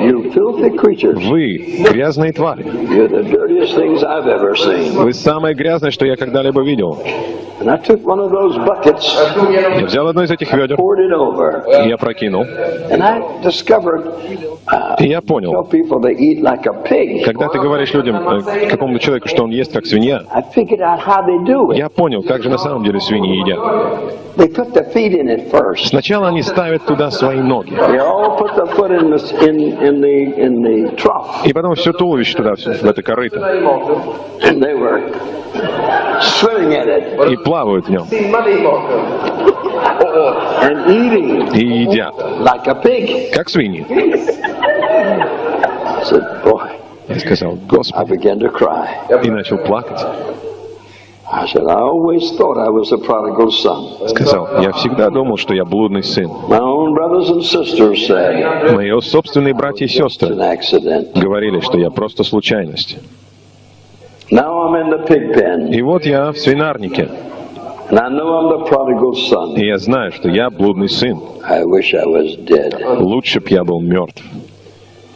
You filthy creatures. Вы грязные твари. You're the dirtiest things I've ever seen. Вы самое грязное, что я когда-либо видел. And I took one of those buckets, Я взял одно из этих ведер, poured it over, и я прокинул. and I discovered И я tell понял, people they eat like a pig. когда ты говоришь людям, какому-то человеку, что он ест как свинья, I figured out how they do it. я понял, как же на самом деле свиньи едят. They put their feet in it first. Сначала они ставят туда свои ноги, They all put their foot in the trough, и потом все туловище туда, в это корыто, and they were swimming in it и плавают в нем, and eating и едят, like a pig. как свиньи. I said, boy, Я сказал, I Господи, began to cry. и начал плакать. I said, I always thought I was a prodigal son. Сказал, я всегда думал, что я блудный сын. My own brothers and sisters say Мои собственные братья и it's an сестры accident. говорили, что я просто случайность. Now I'm in the pig pen, И вот я в свинарнике, and I know I'm the prodigal son. и я знаю, что я блудный сын. I wish I was dead. Лучше б я был мертв.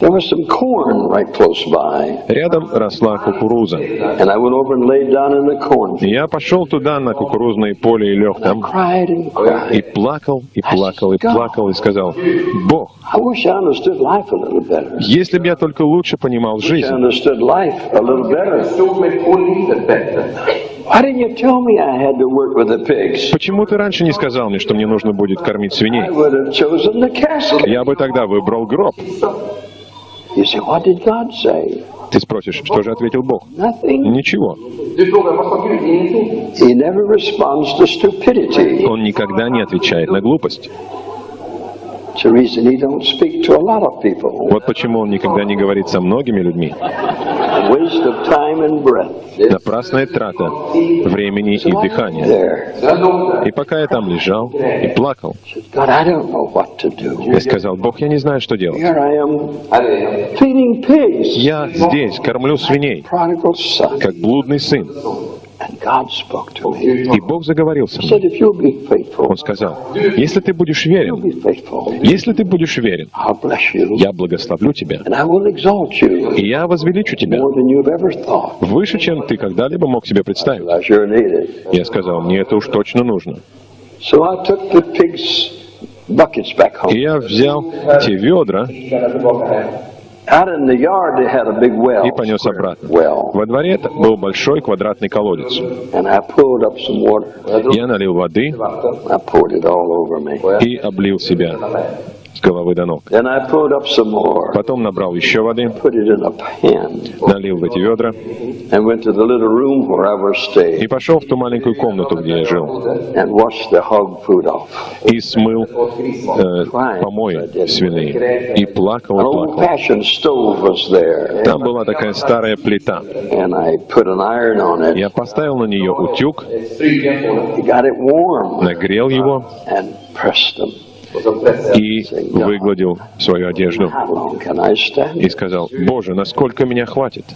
There was some corn right close by, Рядом росла кукуруза. and I went over and laid down in the cornfield. Я пошел туда, на кукурузное поле, и лег там, Cried and и cried. плакал, и плакал, и плакал, и сказал, Бог, I wish I understood life a little better. если б я только лучше понимал I жизнь, understood life a little better. Why didn't you tell me I had to work with the pigs? почему ты раньше не сказал мне, что мне нужно будет кормить свиней? I would have chosen the casket. Я бы тогда выбрал гроб. You say, what did God say? Ты спросишь, что же ответил Бог? Nothing. Ничего. He never responds to stupidity. Он никогда не отвечает на глупость. It's the reason he don't speak to a lot of people. Вот почему он никогда не говорит со многими людьми. Waste of time and breath. Напрасная трата времени и дыхания. There. И пока я там лежал и плакал, God, I don't know what to do. я сказал, Бог, я не знаю, что делать. Here I am feeding pigs. Я здесь кормлю свиней, Prodigal son. как блудный сын. And God spoke to me. И Бог заговорил со He мной. said, if you'll be faithful, Он сказал, если ты будешь you'll верен, be faithful. если ты будешь верен, I'll bless you. я благословлю тебя, And I will exalt you и я возвеличу тебя more than you've ever thought. выше, чем ты когда-либо мог себе представить. I sure need it. Я сказал, мне это уж точно нужно. So I took the pigs' buckets back И home. я взял те ведра Out in the yard, they had a big well. и понес обратно. Well, Во дворе был большой квадратный колодец. and I pulled up some water. Я налил воды I poured it all over me. и облил себя с головы до ног. Then I pulled up some more. Потом набрал еще воды, Put it in a pan. налил в эти ведра And went to the little room where I was и staying. пошел в ту маленькую комнату, где я жил, And washed the hog food off. и смыл помои свиные, и плакал, An и плакал. old-fashioned stove was there. Там была такая старая плита. And I put an iron on it. Я поставил на нее утюг, Got it warm. нагрел его And pressed them. и выгладил свою одежду. How long can I stand? И сказал, Боже, насколько меня хватит?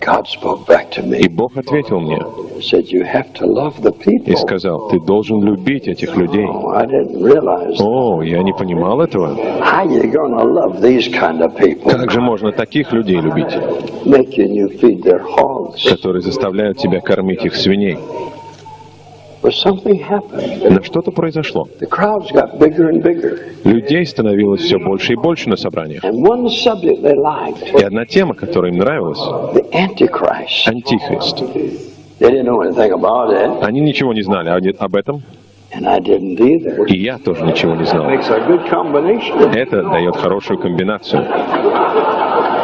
God spoke back to me. И Бог ответил мне He said, "You have to love the и people." сказал, ты должен любить этих людей. Oh, I didn't realize. О, я не понимал этого. How you gonna love these kind of people? Как же можно таких людей любить, Making you feed their hogs. которые заставляют тебя кормить их свиней? But something happened. Но что-то произошло. The crowds got bigger and bigger. Людей становилось все больше и больше на собраниях. And one subject they liked, И одна тема, которая им нравилась, the Antichrist. антихрист. They didn't know anything about it, Они ничего не знали об этом, and I didn't either. и я тоже ничего не знал. Makes a good combination. Это дает хорошую комбинацию.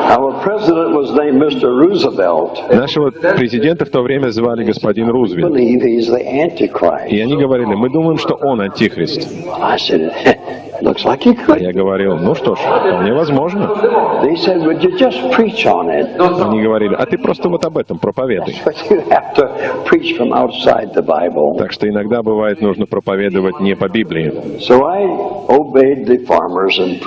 Our president was named Mr. Roosevelt. Нашего президента в то время звали господин I Рузвельт. believe he's the Antichrist. И они говорили, мы думаем, что он антихрист. I said, it looks like he А could. я говорил, ну что ж, вполне возможно. They said, would you just preach on it? Они говорили, а ты просто вот об этом проповедуй. But you have to preach from outside the Bible. Так что иногда бывает нужно проповедовать не по Библии. So I obeyed the farmers, and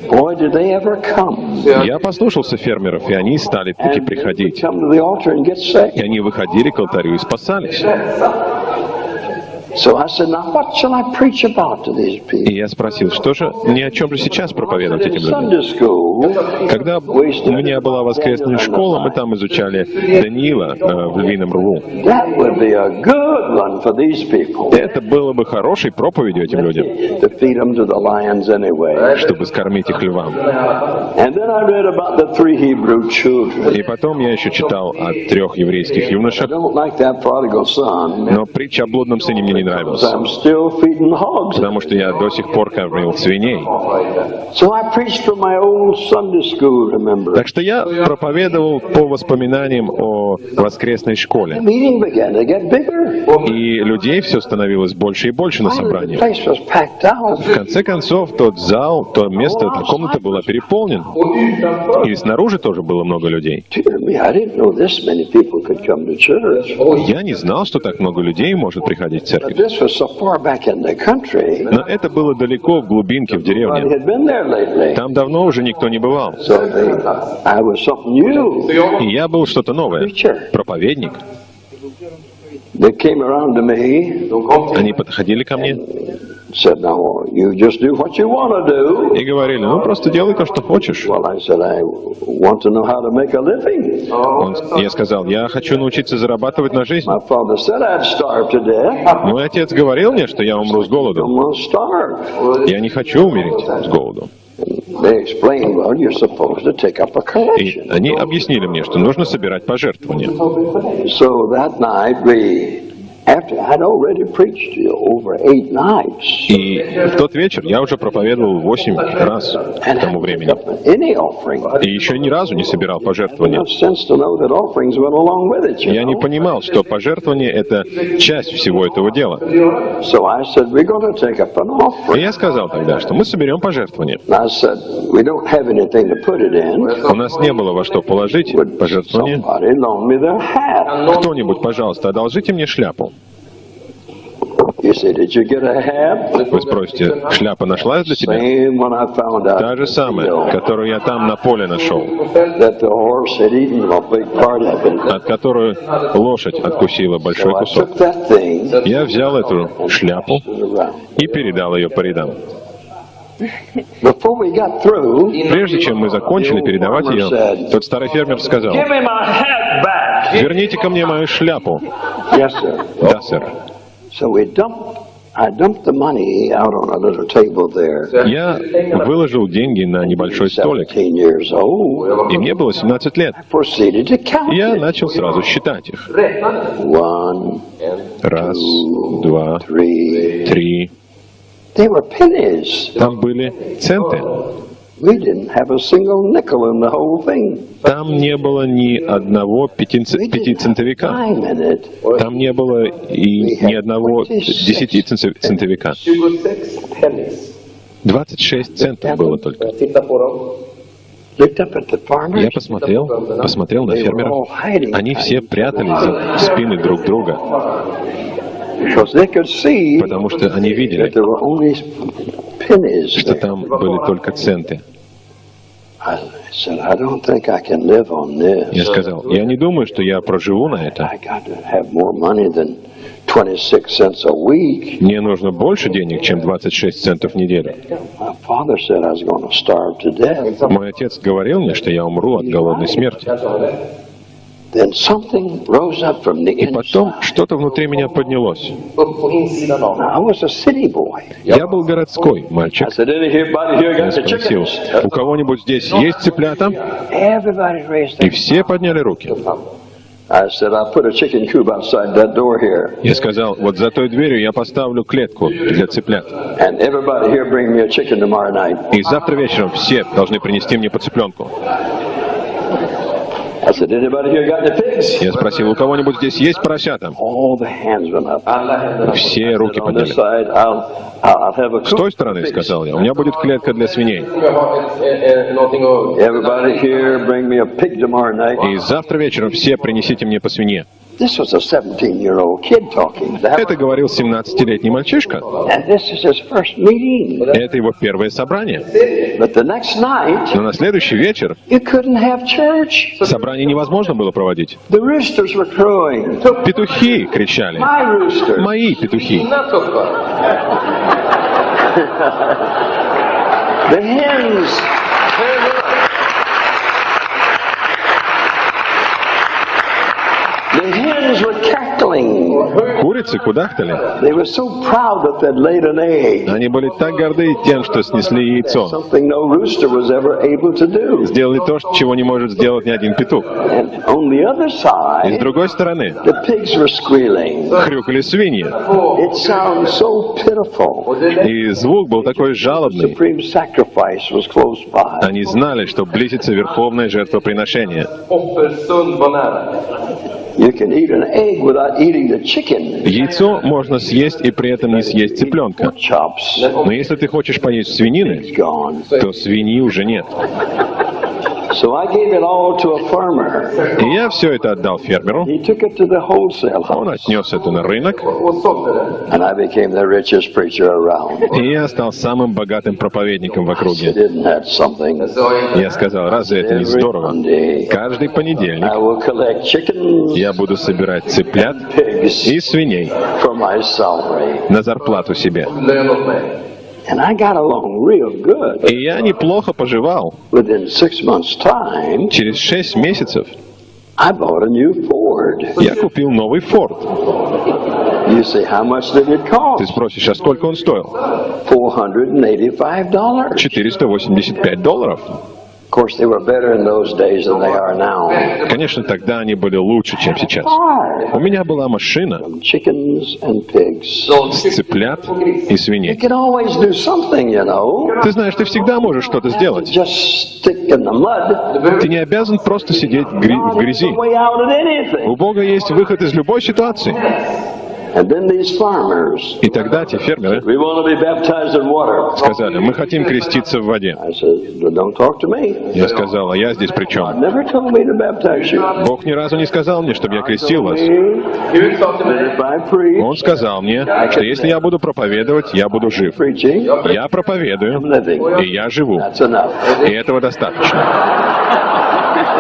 boy, did they ever come. Я послушался фермеров, и они стали таки And they would приходить. come to the altar and get И saved. они выходили к алтарю и спасались. So I said, now what shall I preach about to these И people? я спросил, что же, ни о чем же сейчас проповедовать In этим людям? Sunday school, Когда у меня была воскресная школа, мы там изучали Даниила в Львином рву. that would be a good one for these people. Это было бы хорошей проповедью этим людям, To feed them to the lions anyway. чтобы скормить их львам. And then I read about the 3 Hebrew children. И потом я еще читал о 3 еврейских I юношах, don't like that prodigal son. но притча о блудном сыне мне не нравилась, I'm still feeding hogs. потому что я до сих пор кормил свиней. So I preached from my old Sunday school, remember? Так что я проповедовал по воспоминаниям о воскресной The школе. meeting began to get bigger. И людей все становилось больше и больше на The собраниях. place was packed out. В конце концов, тот зал, то место, та комната была переполнена. И снаружи тоже было много людей. Dear me, I didn't know this many people could come to church. Я не знал, что так много людей может приходить в But церковь. this was so far back in the country. Но это было далеко в глубинке, в Nobody деревне. had been there lately. Там давно уже никто не бывал. So I was something new. И я был что-то новое. Preacher. Проповедник. They came around to me, Они подходили ко мне said, now you just do what you want to do. и говорили, ну просто делай то, что хочешь. Well, I said, I want to know how to make a living. Я сказал, я хочу научиться зарабатывать на жизнь. My father said I'd starve to death. Мой отец говорил мне, что я умру с I'm голоду. going to starve. Я не хочу умереть с голоду. They explained, well, you're supposed to take up a И collection. они объяснили мне, что нужно собирать пожертвования. So that night after I'd already preached over 8 nights. И в тот вечер я уже проповедовал 8 раз к And тому hadn't времени. picked up any offering. И еще ни разу не собирал пожертвования. Enough sense to know that offerings went along with it, you Я не know. понимал, что пожертвование — это часть всего этого дела. So I said, we're going to take up an И offering. я сказал тогда, что мы соберем пожертвования. And I said, we don't have anything to put it in. У нас не было во что положить Would пожертвования. somebody loan me their hat? Кто-нибудь, пожалуйста, одолжите мне шляпу. You say, did you get a hat? Вы спросите, шляпа нашлась для тебя? Same one I found out. Та же самая, которую я там на поле нашел, That the horse had eaten a big part of it. от которой лошадь откусила большой So I кусок. took that thing Я взял эту шляпу around. и передал ее по рядам. Before we got through, Прежде чем мы закончили передавать ее, тот старый фермер сказал, give me my hat back. верните ко мне мою шляпу. Yes, sir. Да, сэр. So I dumped the money out on a little table there. Я выложил деньги на небольшой столик, 17 years old. и мне было 17 лет. Proceeded to count. Я it. начал сразу считать их. 1, Раз, два, 3. 3. They were pennies. Там были центы. We didn't have a single nickel in the whole thing. Там не было ни одного We didn't have пятицентовика. time in it. Там не было и ни одного 10-центовика. 26 pennies. 26 центов было только. Titta på dem. Looked up at the farmers. Я посмотрел на They were фермеров. all hiding. Они все прятались за спины друг друга, Because they could see потому что они видели, that there were only pennies что there. там были только центы. I said, I don't think I can live on this. Я сказал, я не думаю, что я проживу на это. I got to have more money than 26 cents a week. Мне нужно больше денег, чем 26 центов в неделю. My father said I was going to starve to death. Мой отец говорил мне, что я умру от голодной смерти. Then something rose up from the И потом inside. что-то внутри меня поднялось. Upp på insidan av mig. I was a city boy. Я был городской мальчик. I said, anybody here Я got the спросил, chickens? у кого-нибудь здесь есть цыплята? Everybody raised И their все подняли руки. I said, I'll put a chicken coop outside that door here. Я сказал, вот за той дверью я поставлю клетку для цыплят. And everybody here bring me a chicken tomorrow night. И завтра вечером все должны принести мне по цыпленку. I said, anybody here got the pigs? Я спросил, у кого-нибудь здесь есть поросята? All the hands went up. Alla händerna. Все руки On this подняли. side, I'll have a С coop той for стороны, pigs. сказал я, у меня будет клетка для свиней. Jag har någonting att... Everybody here bring me a pig tomorrow night. И завтра вечером все принесите мне по свинье. This was a 17-year-old kid talking. Это говорил 17-летний мальчишка. And this is his first meeting. Это его первое собрание. But the next night, Но на следующий вечер you couldn't have church. собрание невозможно было проводить. The roosters were crowing. Петухи кричали. My rooster. Мои петухи. Mina tuppar. The hens. The hens were cackling. Курицы кудахтали. They were so proud that they'd laid an egg. Они были так горды тем, что снесли яйцо. Something no rooster was ever able to do. Сделали то, чего не может сделать ни один петух. And on the other И с side, другой стороны the pigs were squealing. хрюкали свиньи. It sounds so pitiful. И звук был такой жалобный. Supreme sacrifice was close by. Они знали, что близится верховное жертвоприношение. Offerstund var nära. You can eat an egg without eating the chicken. Яйцо можно съесть и при этом не съесть цыпленка. Chops. Но если ты хочешь поесть свинины, It's gone. то свиньи уже нет. So I gave it all to a farmer. И я все это отдал фермеру. He took it to the wholesale Он house. отнес это на рынок, Och sålde det. And I became the richest preacher around. и я стал самым богатым проповедником в округе. Isn't that something? Så Я сказал, разве это не Every здорово? Monday, Каждый понедельник I will collect chickens, я буду собирать цыплят pigs и свиней for my salary. на зарплату себе. lön åt mig. And I got along real good. И я неплохо поживал. Within 6 months' time, Через 6 месяцев I bought a new Ford. я купил новый Форд. You say, how much did it Ты cost? спросишь, а сколько он стоил? $485. $485. Of course, they were better in those days than they are now. Конечно, тогда они были лучше, чем сейчас. У меня была машина Chickens and pigs. с цыплят и You свиней. can always do something, you know. Ты знаешь, ты всегда можешь что-то сделать. Just stick in the mud. Ты не обязан просто сидеть в God has грязи. a way out of anything. У Бога есть выход из любой ситуации. And then these farmers, И тогда те фермеры we want to be baptized in water. сказали, мы хотим креститься в воде. I said, well, don't talk to me. Я сказал, а я здесь при чем? Never told me to baptize you. Бог ни разу не сказал мне, чтобы я крестил вас. Gud sa till mig, If I preach, Он сказал мне, что если я буду проповедовать, я буду жив. preaching, Я проповедую, I'm living. и я живу. That's enough. И этого достаточно.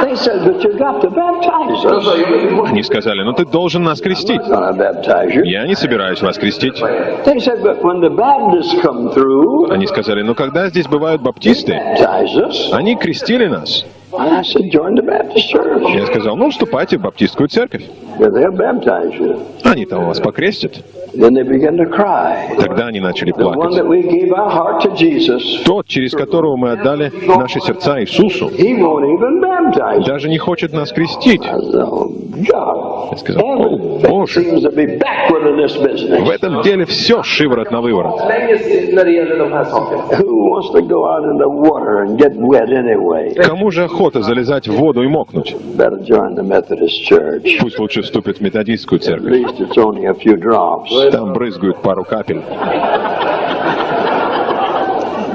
They said, but you got to baptize då us. sa jag, du måste Они сказали, ну ты должен нас крестить. I'm not gonna baptize you. Я не собираюсь вас крестить. They said, but when the Baptists come through, Они сказали, ну когда здесь бывают баптисты, baptize us. они крестили нас. And I said, join the Baptist church. Я сказал, ну вступайте в баптистскую церковь. Yeah, they'll baptize you. Они там вас покрестят. Then they began to cry. Тогда они начали The one плакать. that we gave our heart to Jesus, Тот, через которого мы отдали наши сердца Иисусу, he won't even baptize us. даже не хочет нас крестить. I said, oh, God. Я сказал, о, Everything Боже, seems to be backward in this в business. этом деле все шиворот на выворот. länge när det gäller de här sakerna. Who wants to go out in the water and get wet anyway? Кому же охота залезать в воду и мокнуть? Better join the Methodist church. Пусть лучше вступит в методистскую At церковь. least it's only a few drops. Там брызгают пару капель.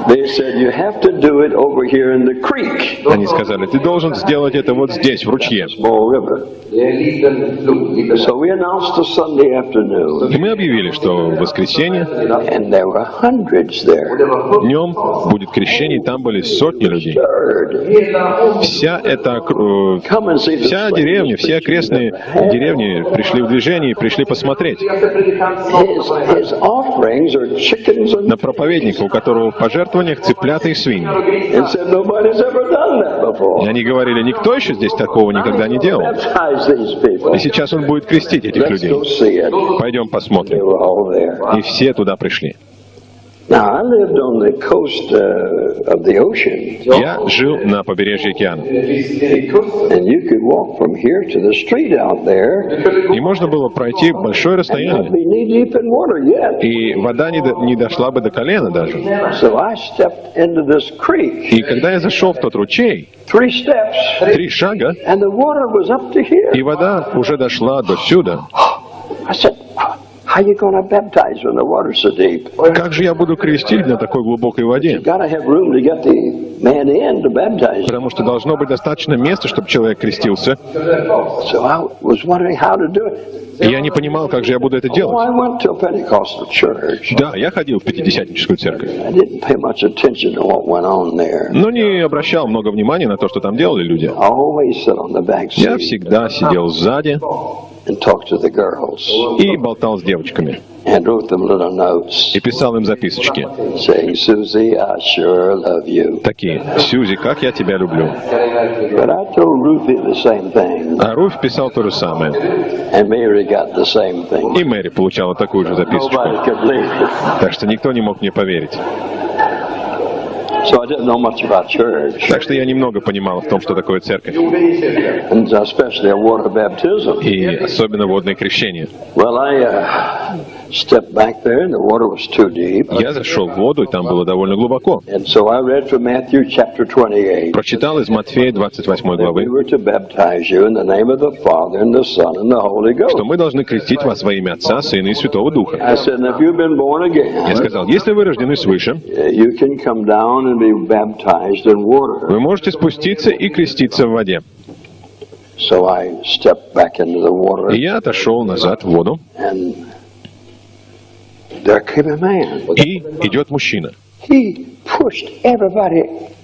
They said, you have to do it over here in the creek. Они сказали, ты должен сделать это вот здесь, в ручье. Small river. Det är en liten flod, liten So we announced a Sunday afternoon, И мы объявили, что в воскресенье and there were hundreds there. днем будет крещение, и там были сотни людей. Third, Вся эта come and see the вся деревня, все окрестные деревни пришли в движение и пришли посмотреть his offerings are chickens and на проповедника, у которого в пожертвованиях цыплята и свиньи. and said nobody's ever done that И before. они говорили, никто еще здесь такого никогда не делал. Baptize these people. И сейчас он будет крестить этих Let's людей. go see it. Пойдем They посмотрим. were all there. И все туда пришли. Now I lived on the coast of the ocean, Я жил на побережье океана. and you could walk from here to the street out there, И можно было пройти большое and not расстояние. be knee deep in water yet. И вода не дошла бы до колена даже. So I stepped into this creek, И когда я зашел в тот ручей, 3 steps, 3 шага, and the water was up to here. и вода уже дошла до сюда. I said, how you going to baptize when the water's so deep? Как же я буду крестить на такой глубокой воде? You got to have room to get the man in to baptize. Потому что должно быть достаточно места, чтобы человек крестился. So I was wondering how to do it. И я не понимал, как же я буду это Oh, делать. I went to a Pentecostal church. Да, я ходил в пятидесятническую церковь, I didn't pay much attention to what went on there. но не обращал много внимания на то, что там делали люди. I always sit on the back Я seat всегда сидел сзади and talk to the girls и болтал с девочками. and wrote them little notes И писал им записочки. saying, Susie, I sure love you. Такие: «Сьюзи, как я тебя люблю». But I told Ruthie the same thing, А Руфь писал то же самое. and Mary got the same thing. И Мэри получала такую же записочку. Nobody could believe it. Так что никто не мог мне поверить. So I didn't know much about church, Так что я немного понимал в том, что такое церковь. and especially a water baptism. И особенно водное крещение. Well, I stepped back there, and the water was too deep. Я зашел в воду, и там было довольно глубоко. And so I read from Matthew chapter 28. Прочитал из Матфея 28 That we главы, were to baptize you in the name of the Father and the Son and the Holy Ghost. что мы должны крестить вас во имя Отца, Сына и Святого Духа. I said, and if you've been born Я again, сказал, если вы рождены свыше, you can come down and be baptized in water. вы можете спуститься и креститься в воде. So I stepped back into the water, И я отошел назад в воду, and there came a man. и идет мужчина. He pushed everybody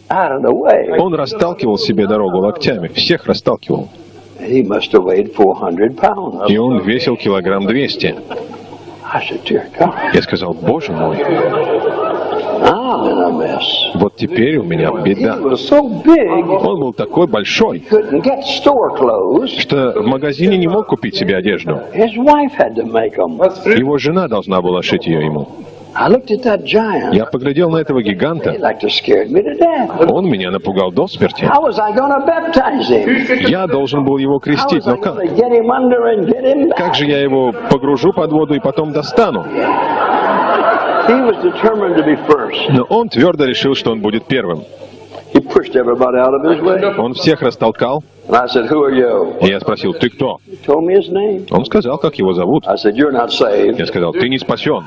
out of the way. Он расталкивал себе дорогу локтями, всех расталкивал. He must have weighed 400 pounds. И он весил килограмм 200. I said, dear God, Я сказал, Боже мой, I'm in a mess. вот теперь у меня He беда. was so big, Он был такой большой, couldn't get store clothes. что в магазине не мог купить себе одежду. His wife had to make them. Его жена должна была шить ее ему. I looked at that giant. Я поглядел на этого He гиганта. like to scared me to death. Он меня напугал до смерти. How was I going to baptize him? Я должен был его How крестить, was I но как? going to get him under and get him back? Как же я его погружу под воду и потом достану? He was determined to be first. Но он твердо решил, что он будет первым. He pushed everybody out of his way. Он всех растолкал. And I said, who are you? И я спросил, ты кто? He told me his name. Он сказал, как его зовут. I said, you're not saved. Я сказал, ты не спасен.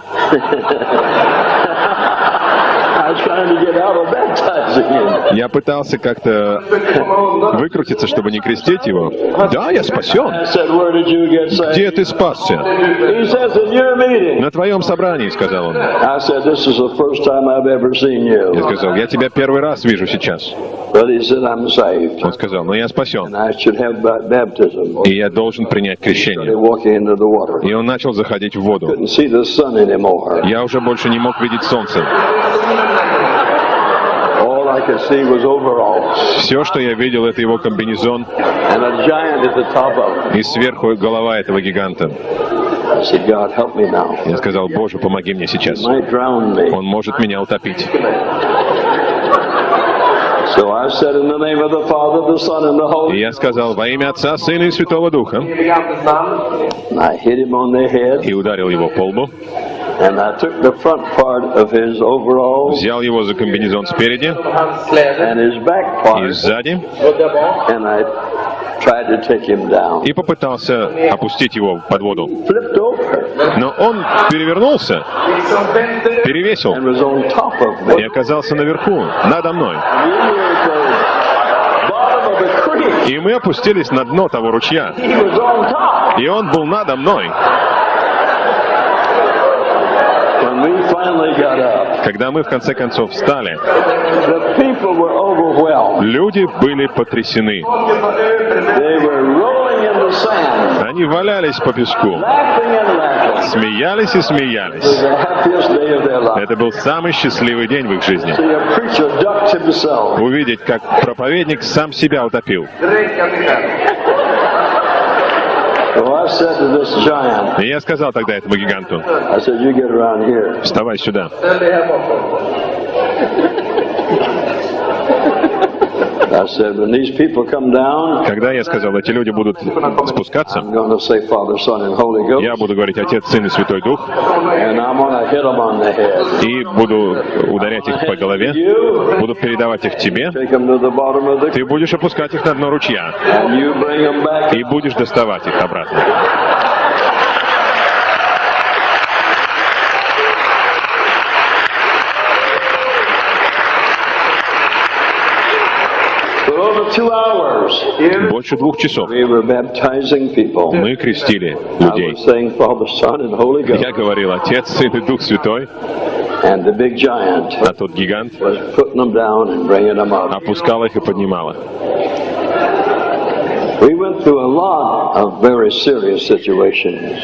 I was trying to get out of baptizing him. Я пытался как-то выкрутиться, чтобы не крестить его. Да, я спасен. I said, where did you get Где saved? ты спасся? He says, in your meeting. На твоем собрании, сказал он. I said, this is the first time I've ever seen Я you. сказал, я тебя первый раз вижу сейчас. But he said, I'm saved. Он сказал, но я And спасен. I should have baptism. И я должен принять Started крещение. walking into the water. И он начал заходить в воду. Couldn't see the sun anymore. Я уже больше не мог видеть солнце. All I could see was overalls Все, что я видел, это его комбинезон and a giant at the top of it. и сверху голова этого гиганта. I said, God, help me now. Я сказал, Боже, помоги мне He сейчас. might drown me. Он может меня утопить. So I said, in the name of the Father, the Son, and the И Holy я сказал, во имя Отца, Сына и Святого Духа. Ghost. I hit him on the head, И ударил его по лбу. and I took the front part of his overalls Взял его за комбинезон спереди and his back и part, сзади. and I tried to take him down. И попытался опустить его под воду. Flipped over. Но он перевернулся, перевесил and was on top of me. и оказался наверху, надо мной. Bottom of the creek. И мы опустились на дно того ручья. He was on top. И он был надо мной. When we finally got up, Когда мы в конце концов встали, the people were overwhelmed. люди были потрясены. They were rolling in the sand, Они валялись по песку, laughing and laughing. смеялись и It was смеялись. the happiest day of their life. Это был самый счастливый день в их жизни. See, a preacher ducked himself. Увидеть, как проповедник сам себя утопил. So I said to this giant, И я сказал тогда этому гиганту: I said, you get around here. вставай сюда. I said, when these people come down, Когда я сказал, эти люди будут спускаться, I'm going to say Father, Son, and Holy Ghost, я буду говорить Отец, Сын и Святой Дух, and I'm going to hit them on the head. и буду ударять их по голове, буду передавать их тебе, Take them to the bottom of the ты будешь опускать их на дно ручья, and you bring them back. и будешь доставать их обратно. For over 2 hours, Больше 2 часов we were baptizing people. мы крестили I людей. was saying Father, Son, and Holy Ghost. Я говорил Отец, Сын и Дух Святой, And the big giant а тот гигант was putting them down and bringing them up. опускал их и поднимал их. We went through a lot of very serious situations.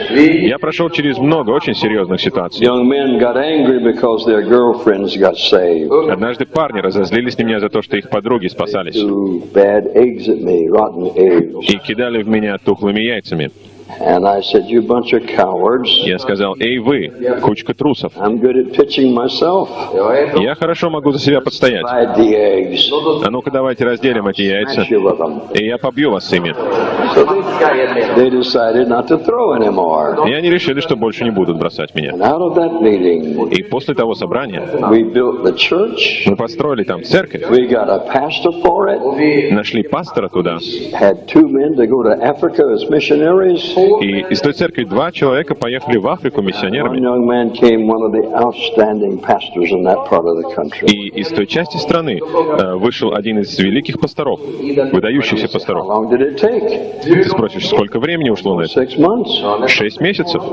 Я прошел через много очень серьезных ситуаций. Young men got angry because their girlfriends got saved. Однажды парни разозлились на меня за то, что их подруги спасались, Threw bad eggs at me, rotten eggs. и кидали в меня тухлыми яйцами. And I said, you bunch of cowards. Я сказал: эй вы, кучка трусов, I'm good at pitching myself. я хорошо могу за себя подстоять. Divide the eggs. А ну-ка давайте разделим эти яйца, Smash you with them. и я побью вас ими. So they decided not to throw anymore. И они решили, что больше не будут бросать меня. And out of that meeting, И после того собрания we built the church. мы построили там церковь, We got a pastor for it. нашли пастора туда, Had 2 men to go to Africa as missionaries. и из той церкви 2 человека поехали в Африку One миссионерами. young man came, one of the outstanding pastors in that part of the country. И из той части страны вышел один из великих пасторов, выдающихся How пасторов. long did it take? Ты спросишь, сколько времени ушло на это? 6 months. 6 месяцев.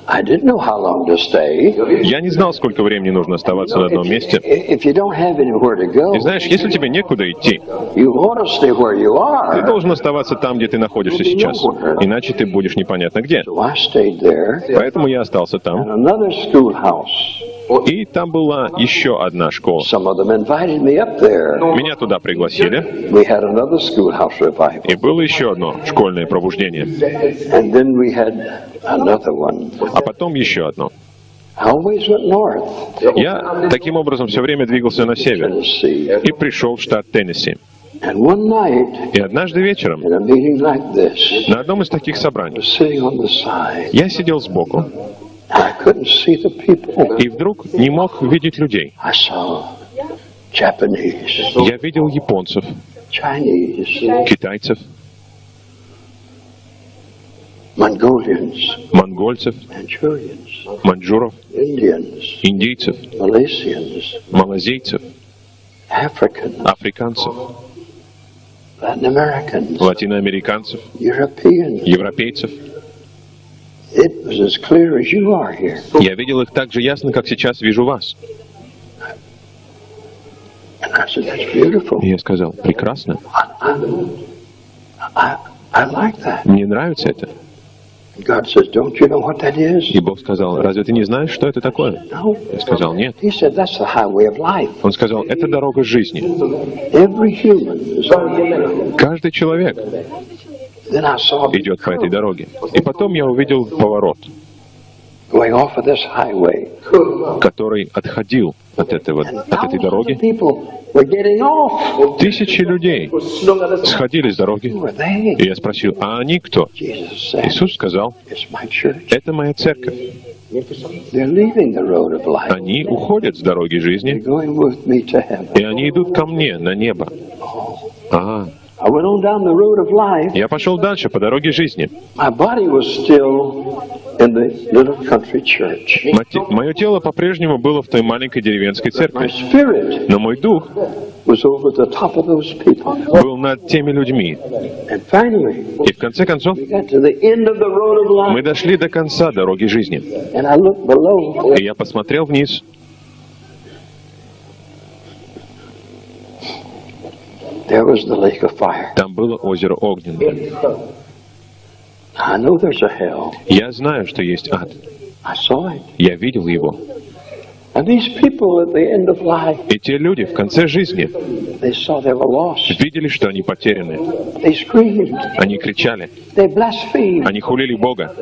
I didn't know how long to stay. Я не знал, сколько времени нужно оставаться на одном месте. If you don't have anywhere to go, И знаешь, если тебе некуда идти, you ought to stay where you ты are. должен оставаться там, где ты находишься сейчас. Иначе ты будешь непонятно где. So I stayed there. Поэтому я остался там. And another schoolhouse. И там была еще одна школа. Some of them invited me up there. Меня туда пригласили. We had another schoolhouse revival. И было еще одно школьное пробуждение. And then we had another one. А потом еще одно. I always went north. Я таким образом все время двигался на север. Tennessee. И пришел в штат Теннесси. And one night, И однажды вечером, in a meeting like this, на одном из таких собраний, sitting on the side, я сидел сбоку. I couldn't see the people. И вдруг не мог видеть людей. I saw Japanese, Я видел японцев, Chinese, китайцев, Mongolians, монгольцев, Manchurians, маньчжуров, Indians, индийцев, Malaysians, малазийцев, Africans, африканцев, Latin Americans, латиноамериканцев, Europeans. европейцев. It was as clear as you are here. Я видел их так же ясно, как сейчас вижу вас. And I said, that's beautiful. И я сказал: прекрасно, I like that. мне нравится это. And God says, don't you know what that is? И Бог сказал: разве ты не знаешь, что это такое? No. Я сказал: нет. He said, that's the highway of life. Он сказал: это дорога жизни. Every human is on it. Каждый человек Then I saw it идет по этой дороге. И потом я увидел поворот, going off of this highway. который отходил от этой Thousands of дороги. people were getting off. Тысячи людей сходили с дороги. Who were they? И я спросил: а они кто? Jesus said, Иисус сказал: it's my church. это моя церковь. They're leaving the road of life. Они уходят с дороги They're жизни, going with me to heaven. и они идут ко мне на небо. I went on down the road of life. Я пошел дальше по дороге жизни. My body was still in the little country church. Мое тело по-прежнему было в той маленькой деревенской My церкви, spirit но мой дух was over the top of those people. был над теми людьми. And finally, И в конце концов, we got to the end of the road of life. мы дошли до конца дороги жизни. And I looked below. И я посмотрел вниз. There was the lake of fire. Там было озеро огненное. I know there's a hell. Я знаю, что есть ад. I saw it. Я видел его. And these people at the end of life, И те люди в конце жизни they saw they were lost. видели, что они потеряны. They screamed. Они кричали. They blasphemed. Они хулили Бога.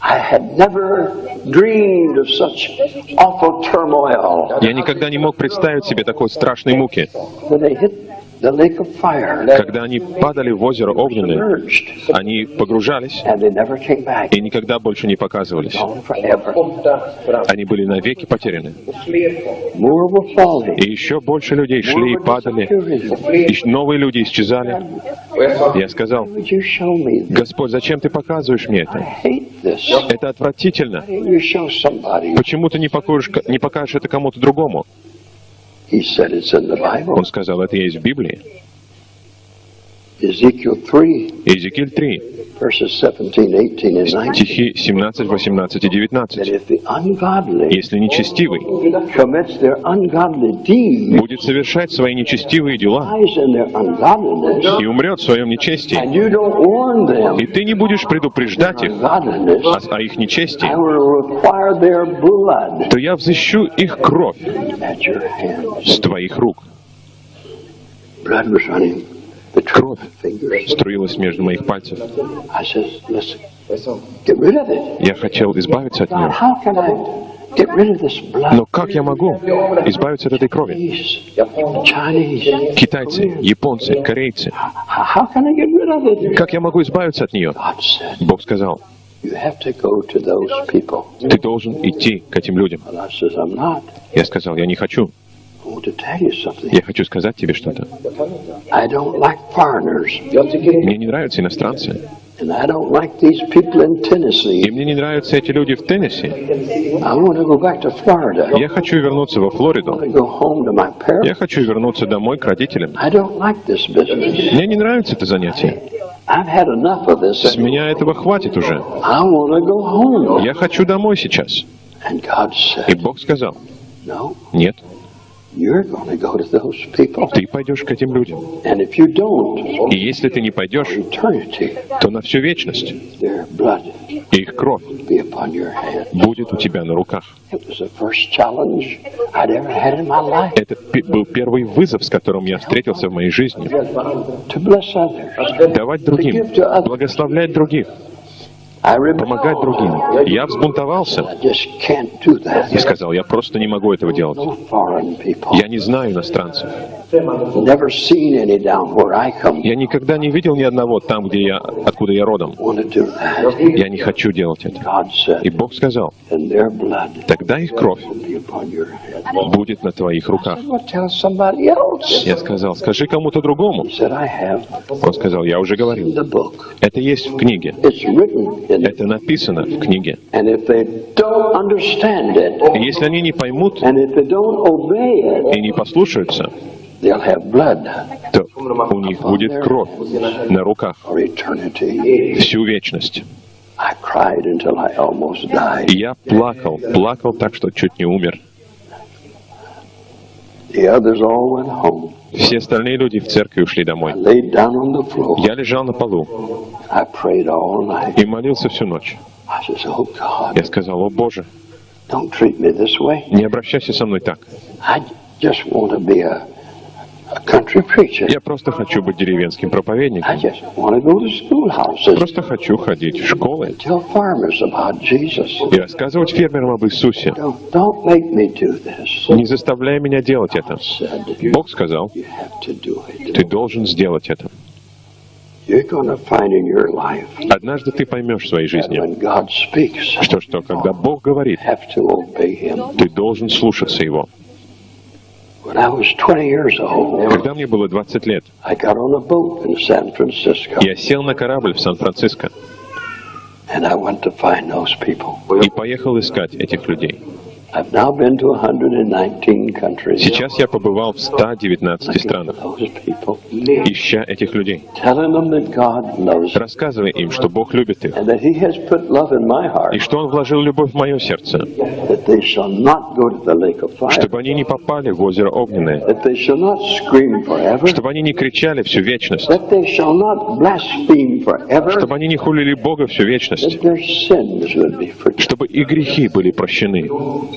I had never dreamed of such awful turmoil. Я никогда не мог представить себе такой страшной муки. When they hit the lake of fire, Когда они падали в озеро огненное, emerged, они погружались and they never came back. и никогда больше не показывались. Gone forever. Они были навеки потеряны. More were falling. И еще больше людей шли и падали. И новые люди исчезали. Я сказал: Would you show me this? Господь, зачем ты показываешь мне I это? hate this. Это отвратительно. Why don't you show somebody? Почему ты не покажешь это кому-то другому? He said it's in the Bible. Он сказал, это есть в Библии. Ezekiel 3, Иезекииль 3, verses 17, 18, and 19. стихи 17, 18 и That 19. if the ungodly Если нечестивый commits their ungodly deeds, будет совершать свои нечестивые дела dies in their ungodliness, и умрет в своем нечестии, and you don't warn them и ты не будешь предупреждать их ungodliness, о их нечестии, I will require their blood то я взыщу их кровь at your hands. с твоих рук. Blood was running between my fingers. Струилась между моих пальцев. I said, listen, get rid of it. Я хотел избавиться от God, нее. how can I get rid of this blood? Но как я могу избавиться от этой крови? Chinese, Китайцы, японцы, корейцы. how can I get rid of it? Как я могу избавиться от нее? God said, Бог сказал, you have to go to those people. ты должен идти к этим людям. And I says, I'm not. Я сказал, я не хочу. I want to tell you something. Я хочу сказать тебе что-то. I don't like foreigners. Мне не нравятся иностранцы. And I don't like these people in И Tennessee. мне не нравятся эти люди в Теннесси. I want to go back to Florida. Я хочу вернуться во I Флориду. want to go home to my parents. Я хочу вернуться домой к родителям. I don't like this business. Мне не нравится это занятие. I've had enough of this. С меня этого хватит уже. I want to go home. Я хочу домой сейчас. And God И said, Бог сказал, no, нет, you're going to go to those people. ты пойдешь к этим людям. And if you don't, И если ты не пойдешь, eternity, то на всю вечность their blood их кровь will be upon your hand. будет у тебя на руках. It was the first challenge I'd ever had in my life Это был первый вызов, с которым я встретился в моей жизни. to bless others. Давать другим, благословлять других, I rebelled. помогать другим. Я взбунтовался I just can't do и that. сказал, я просто не могу этого делать. No foreign people. Я не знаю иностранцев. Never seen any down where I come. Я никогда не видел ни одного там, откуда я родом. Want to do that. Я не хочу делать это. God said, И Бог сказал, and their blood тогда их кровь will be upon your head. будет на твоих руках. Well, tell somebody else. Я сказал, скажи кому-то другому. He said, I have Он сказал, я уже говорил. the book. Это есть в книге. It's written in it. Это написано в книге. And if they don't understand it, И если они не поймут and if they don't obey it, и не послушаются, they'll have blood то у них будет кровь на руках for eternity. всю вечность. I cried until I almost И died. я плакал так, что чуть не умер. The others all went home. Все остальные люди в церкви ушли I домой. laid down on the floor. Я лежал на полу I prayed all night. и молился всю ночь. I said, oh God, Я сказал, о Боже, don't treat me this way. не обращайся со мной так. I just want to be a country preacher. Я просто хочу быть деревенским I проповедником. just want to go to schoolhouses Просто хочу ходить в школы and tell farmers about Jesus. и рассказывать фермерам об Иисусе. Don't make me do this. Не заставляй меня делать это. Said, Бог сказал, you have to do it. ты должен сделать это. You're going to find in your life Однажды ты поймешь в своей that жизни, when God speaks, что когда Бог говорит, you have to obey Him. ты должен слушаться Его. When I was 20 years old, Когда мне было 20 лет, I got on a boat in San Francisco. я сел на корабль в Сан-Франциско. And I went to find those people. И поехал искать этих людей. I've now been to 119 countries. Сейчас я побывал в 119 странах, Those people, ища этих людей, telling them that God loves them, рассказывая им, что Бог любит их, and that He has put love in my heart, и что Он вложил любовь в мое сердце, that they shall not go to the lake of fire, чтобы они не попали в озеро огненное, that they shall not scream forever, чтобы они не кричали всю вечность, that they shall not blaspheme forever, чтобы они не хулили Бога всю вечность, that their sins would be forgiven. чтобы и грехи были прощены.